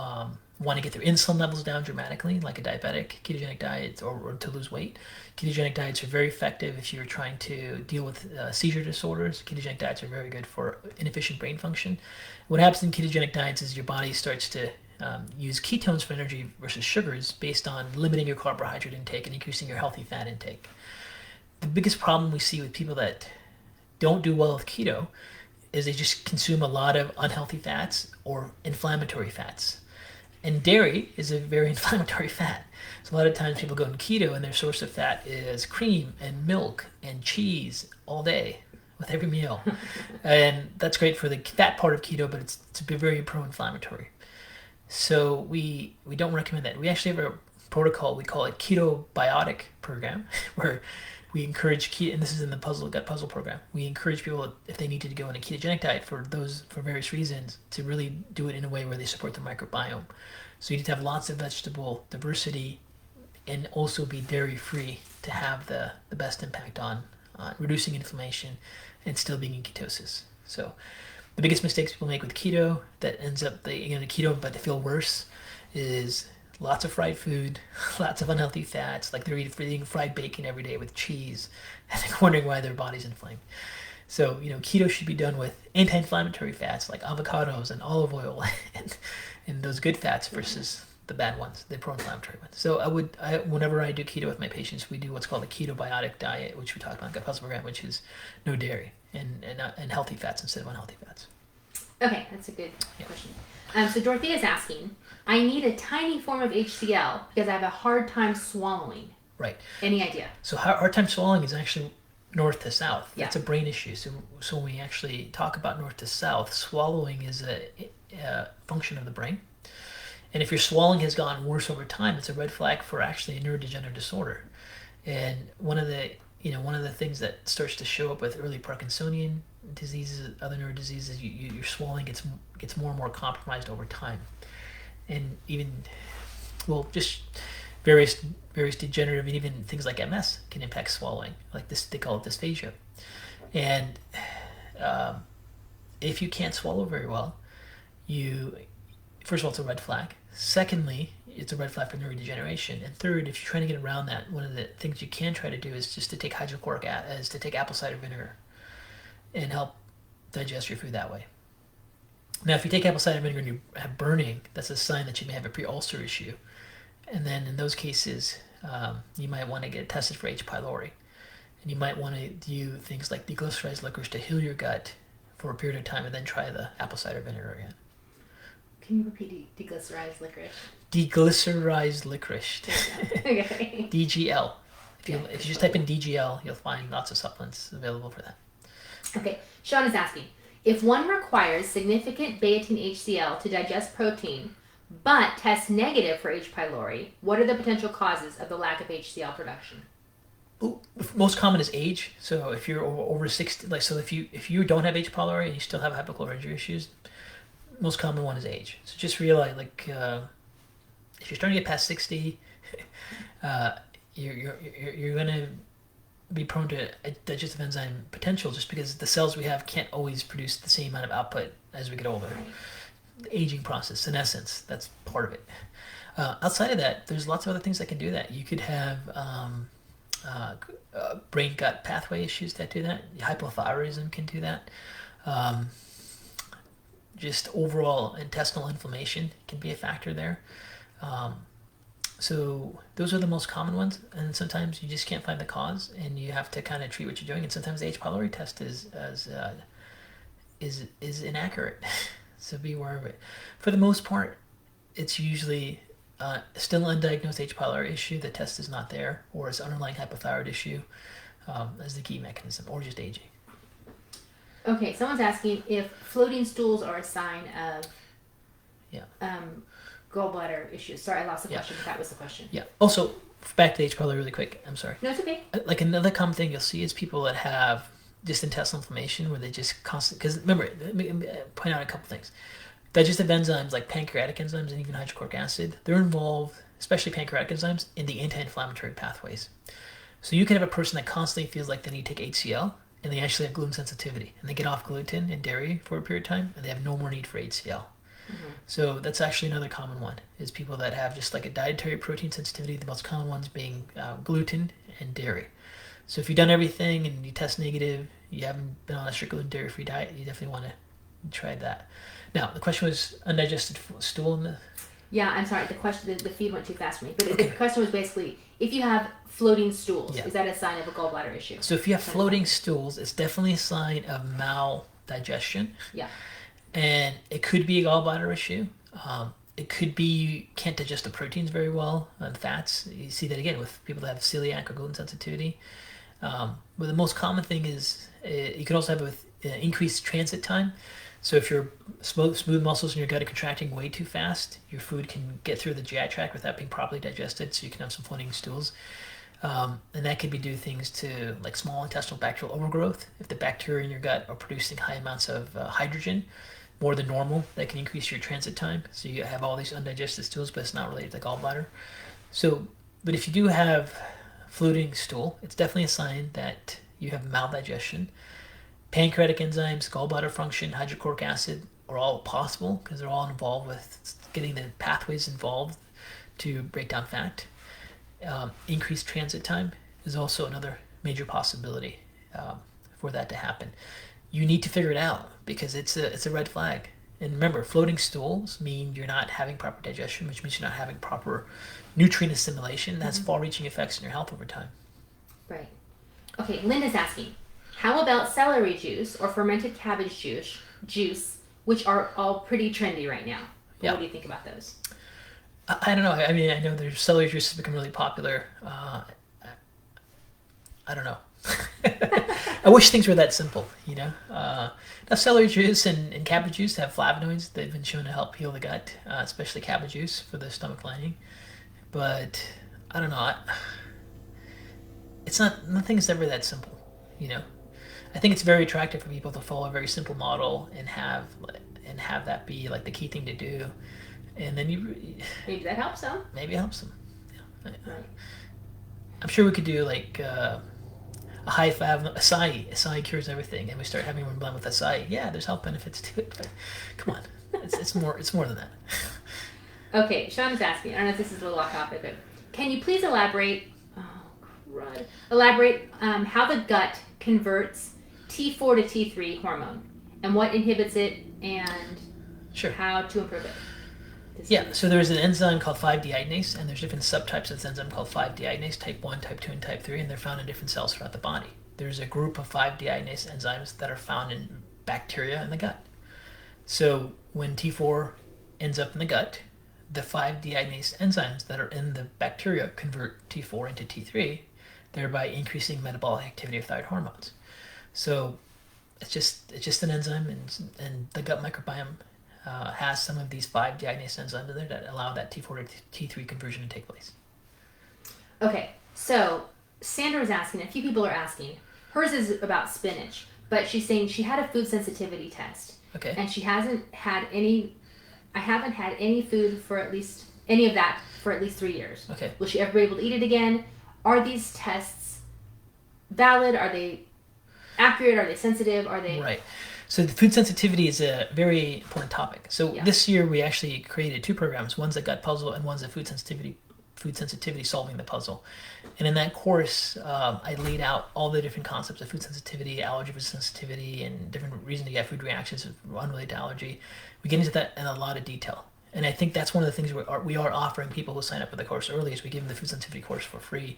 want to get their insulin levels down dramatically, like a diabetic. Ketogenic diets, or to lose weight. Ketogenic diets are very effective if you're trying to deal with seizure disorders. Ketogenic diets are very good for inefficient brain function. What happens in ketogenic diets is your body starts to use ketones for energy versus sugars based on limiting your carbohydrate intake and increasing your healthy fat intake. The biggest problem we see with people that don't do well with keto is they just consume a lot of unhealthy fats or inflammatory fats. And dairy is a very inflammatory fat. So a lot of times people go in keto and their source of fat is cream and milk and cheese all day with every meal. And that's great for the fat part of keto, but it's very pro-inflammatory. So we don't recommend that. We actually have a protocol, we call it Ketobiotic program, where we encourage keto, and this is in the gut puzzle program. We encourage people, if they need to go on a ketogenic diet for various reasons, to really do it in a way where they support the microbiome. So you need to have lots of vegetable diversity and also be dairy free to have the best impact on reducing inflammation and still being in ketosis. So the biggest mistakes people make with keto that ends up keto but they feel worse is lots of fried food, lots of unhealthy fats, like they're eating fried bacon every day with cheese, and they're wondering why their body's inflamed. So, keto should be done with anti-inflammatory fats like avocados and olive oil and those good fats versus the bad ones, the pro-inflammatory ones. So whenever I do keto with my patients, we do what's called a ketobiotic diet, which we talked about in the gut puzzle program, which is no dairy and healthy fats instead of unhealthy fats. Okay, that's a good question. So Dorothea's asking, I need a tiny form of HCl because I have a hard time swallowing. Right. Any idea? So hard time swallowing is actually north to south. Yeah. It's a brain issue. So when we actually talk about north to south, swallowing is a function of the brain. And if your swallowing has gotten worse over time, it's a red flag for actually a neurodegenerative disorder. And one of the things that starts to show up with early Parkinsonian diseases, other neurodiseases, your swallowing gets more and more compromised over time. And even, just various degenerative and even things like MS can impact swallowing. Like this, they call it dysphagia. And if you can't swallow very well, first of all, it's a red flag. Secondly, it's a red flag for neurodegeneration. And third, if you're trying to get around that, one of the things you can try to do is just to take apple cider vinegar and help digest your food that way. Now, if you take apple cider vinegar and you have burning, that's a sign that you may have a pre-ulcer issue. And then in those cases, you might want to get tested for H. pylori. And you might want to do things like deglycerized licorice to heal your gut for a period of time and then try the apple cider vinegar again. Can you repeat deglycerized licorice? Deglycerized licorice. Okay. DGL. If you just type in DGL, you'll find lots of supplements available for that. Okay. Sean is asking, if one requires significant betaine HCl to digest protein, but tests negative for H. pylori, what are the potential causes of the lack of HCl production? Most common is age. So if you're over 60, if you don't have H. pylori and you still have hypochlorhydria issues, most common one is age. So just realize, if you're starting to get past 60, you're going to be prone to a digestive enzyme potential just because the cells we have can't always produce the same amount of output as we get older. The aging process, in essence, that's part of it. Outside of that, there's lots of other things that can do that. You could have brain-gut pathway issues that do that. Hypothyroidism can do that. Just overall intestinal inflammation can be a factor there. So those are the most common ones, and sometimes you just can't find the cause, and you have to kind of treat what you're doing. And sometimes the H. pylori test is inaccurate, so be aware of it. For the most part, it's usually still an undiagnosed H. pylori issue. The test is not there, or it's underlying hypothyroid issue as the key mechanism, or just aging. Okay, someone's asking if floating stools are a sign of gallbladder issues. Sorry, I lost the question, but that was the question. Yeah. Also, back to the H. pylori really quick. I'm sorry. No, it's okay. Like another common thing you'll see is people that have just intestinal inflammation where they just constantly, because remember, let me point out a couple things. Digestive enzymes like pancreatic enzymes and even hydrochloric acid, they're involved, especially pancreatic enzymes, in the anti-inflammatory pathways. So you can have a person that constantly feels like they need to take HCl, and they actually have gluten sensitivity, and they get off gluten and dairy for a period of time, and they have no more need for HCl. Mm-hmm. So that's actually another common one, is people that have just like a dietary protein sensitivity, the most common ones being gluten and dairy. So if you've done everything and you test negative, you haven't been on a strict gluten dairy-free diet, you definitely want to try that. Now, the question was undigested stool in the... Yeah, I'm sorry. The feed went too fast for me. But the question was basically, if you have floating stools, is that a sign of a gallbladder issue? So if you have floating stools, it's definitely a sign of maldigestion. Yeah. And it could be a gallbladder issue. It could be you can't digest the proteins very well and fats. You see that again with people that have celiac or gluten sensitivity. But the most common thing is you can also have it with increased transit time. So if your smooth muscles in your gut are contracting way too fast, your food can get through the GI tract without being properly digested, so you can have some floating stools. And that could be due things to like small intestinal bacterial overgrowth. If the bacteria in your gut are producing high amounts of hydrogen, more than normal, that can increase your transit time. So you have all these undigested stools, but it's not related to gallbladder. So, but if you do have floating stool, it's definitely a sign that you have maldigestion. Pancreatic enzymes, gallbladder function, hydrochloric acid are all possible because they're all involved with getting the pathways involved to break down fat. Increased transit time is also another major possibility for that to happen. You need to figure it out because it's a red flag. And remember, floating stools mean you're not having proper digestion, which means you're not having proper nutrient assimilation. That's far-reaching effects in your health over time. Right. Okay, Linda's asking, how about celery juice or fermented cabbage juice, which are all pretty trendy right now? Yeah. What do you think about those? I don't know. I mean, I know there's celery juice has become really popular. I don't know. I wish things were that simple, you know. Now, celery juice and cabbage juice have flavonoids. They've been shown to help heal the gut, especially cabbage juice for the stomach lining. But I don't know. Nothing's ever that simple, you know. I think it's very attractive for people to follow a very simple model and have that be like the key thing to do. And then maybe that helps them. Maybe it helps them. Yeah. Right. I'm sure we could do like a high fat acai. Acai cures everything, and we start having one blend with acai. Yeah, there's health benefits to it. But come on, it's more than that. Okay, Sean is asking. I don't know if this is a little off topic, but can you please elaborate? Elaborate how the gut converts T4 to T3 hormone and what inhibits it, and how to improve it. Yeah, so there's an enzyme called 5-deiodinase, and there's different subtypes of this enzyme called 5-deiodinase, type 1, type 2, and type 3, and they're found in different cells throughout the body. There's a group of 5-deiodinase enzymes that are found in bacteria in the gut. So when T4 ends up in the gut, the 5-deiodinase enzymes that are in the bacteria convert T4 into T3, thereby increasing metabolic activity of thyroid hormones. So it's just an enzyme, and the gut microbiome has some of these 5-deiodinase enzymes in there that allow that T4 to T3 conversion to take place. Okay, so Sandra is asking, a few people are asking, hers is about spinach, but she's saying she had a food sensitivity test. Okay. And she hasn't had any, I haven't had any food for at least, any of that for at least 3 years. Okay. Will she ever be able to eat it again? Are these tests valid? Are they accurate? Are they sensitive? Are they... Right. So the food sensitivity is a very important topic. So this year we actually created 2 programs. One's a gut puzzle and one's a food sensitivity solving the puzzle. And in that course, I laid out all the different concepts of food sensitivity, allergy sensitivity, and different reasons to get food reactions unrelated to allergy. We get into that in a lot of detail. And I think that's one of the things we are offering people who sign up for the course early is we give them the food sensitivity course for free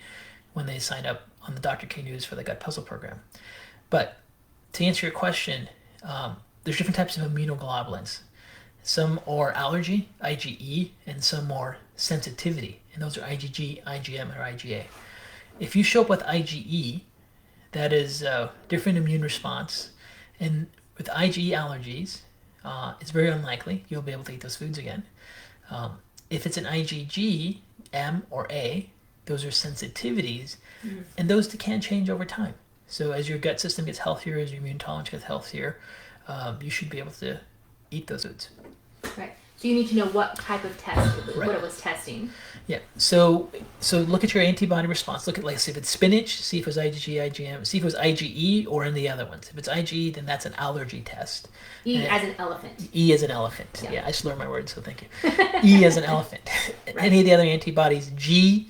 when they sign up on the Dr. K News for the gut puzzle program. But to answer your question, there's different types of immunoglobulins. Some are allergy, IgE, and some are sensitivity, and those are IgG, IgM, or IgA. If you show up with IgE, that is a different immune response, and with IgE allergies, it's very unlikely you'll be able to eat those foods again. If it's an IgG, M, or A, those are sensitivities, and those can change over time. So as your gut system gets healthier, as your immune tolerance gets healthier, you should be able to eat those foods. Right. So you need to know what type of test, what it was testing. Yeah. So look at your antibody response. Look at, like, see if it's spinach, see if it was IgG, IgM, see if it was IgE or in the other ones. If it's IgE, then that's an allergy test. As an elephant. E as an elephant. Yeah, I slur my words, so thank you. E as an elephant. Right. Any of the other antibodies, G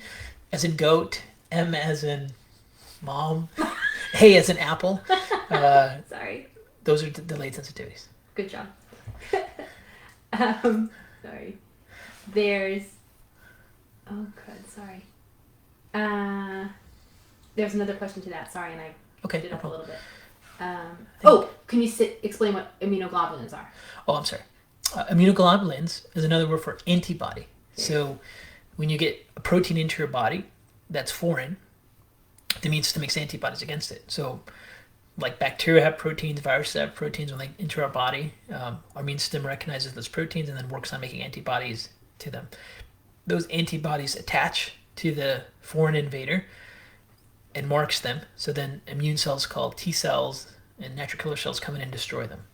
as in goat, M as in mom, A as in apple. Sorry. Those are delayed sensitivities. Good job. Sorry. There's... Oh, good. Sorry. There's another question to that. Sorry, and I Okay, did no up a problem. little bit. Can you explain what immunoglobulins are? Oh, I'm sorry. Immunoglobulins is another word for antibody. So when you get a protein into your body that's foreign, the immune system makes antibodies against it. So like bacteria have proteins, viruses have proteins. When they enter our body, our immune system recognizes those proteins and then works on making antibodies to them. Those antibodies attach to the foreign invader and marks them. So then immune cells called T cells and natural killer cells come in and destroy them.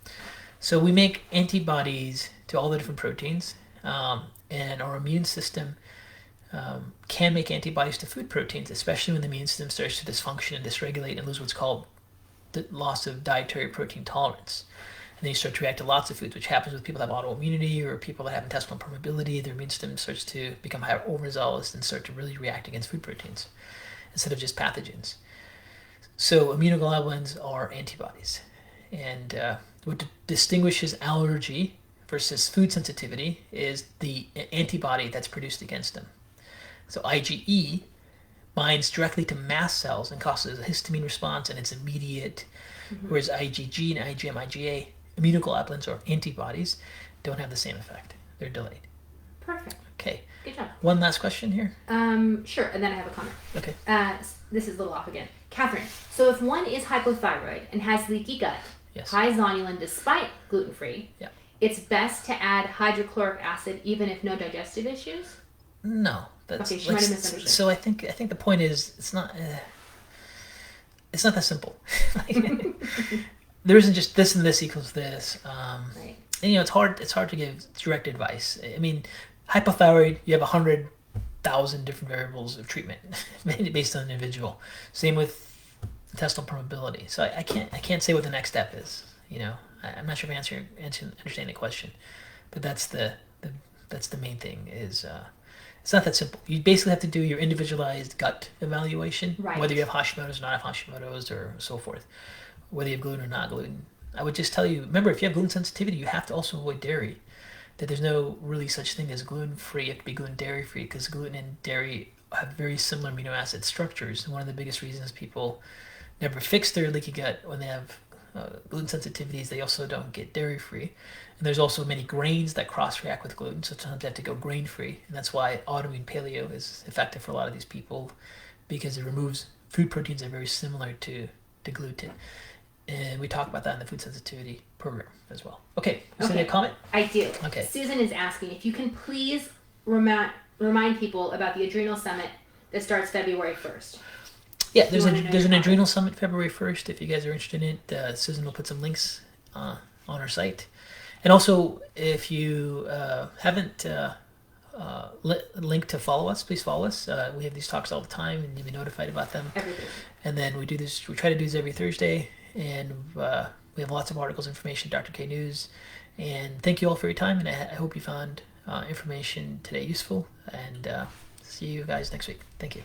So we make antibodies to all the different proteins, and our immune system can make antibodies to food proteins, especially when the immune system starts to dysfunction and dysregulate and lose what's called the loss of dietary protein tolerance. And then you start to react to lots of foods, which happens with people that have autoimmunity or people that have intestinal permeability. Their immune system starts to become overzealous and start to really react against food proteins instead of just pathogens. So immunoglobulins are antibodies. And what distinguishes allergy versus food sensitivity is the antibody that's produced against them. So IgE binds directly to mast cells and causes a histamine response, and it's immediate. Whereas IgG and IgM, IgA, immunoglobulins or antibodies, don't have the same effect. They're delayed. Perfect. Okay. Good job. One last question here. Sure, and then I have a comment. Okay. This is a little off again. Catherine, so if one is hypothyroid and has leaky gut, Yes. high zonulin despite gluten-free, Yeah. it's best to add hydrochloric acid even if no digestive issues? No. That's, Okay, she might have misunderstood. So I think the point is it's not that simple. There isn't just this and this equals this. Right. And it's hard to give direct advice. I mean, hypothyroid, you have 100,000 different variables of treatment based on an individual. Same with intestinal permeability. So I can't say what the next step is. I'm not sure if I understand the question, but that's the main thing is. It's not that simple. You basically have to do your individualized gut evaluation, Right. whether you have Hashimoto's or not have Hashimoto's or so forth, whether you have gluten or not gluten. I would just tell you, remember, if you have gluten sensitivity, you have to also avoid dairy. That there's no really such thing as gluten-free. You have to be gluten-dairy-free because gluten and dairy have very similar amino acid structures. And one of the biggest reasons people never fix their leaky gut when they have gluten sensitivities, they also don't get dairy-free. And there's also many grains that cross-react with gluten, so sometimes they have to go grain-free. And that's why autoimmune paleo is effective for a lot of these people, because it removes food proteins that are very similar to gluten. And we talk about that in the food sensitivity program as well. Okay, is there any comment? I do. Okay. Susan is asking if you can please remind people about the Adrenal Summit that starts February 1st. Yeah, there's an Adrenal Summit February 1st. If you guys are interested in it, Susan will put some links on our site. And also, if you haven't linked to follow us, please follow us. We have these talks all the time, and you'll be notified about them. Every Thursday. And then we try to do this every Thursday, and we have lots of articles, information, Dr. K News. And thank you all for your time, and I hope you found information today useful. And see you guys next week. Thank you.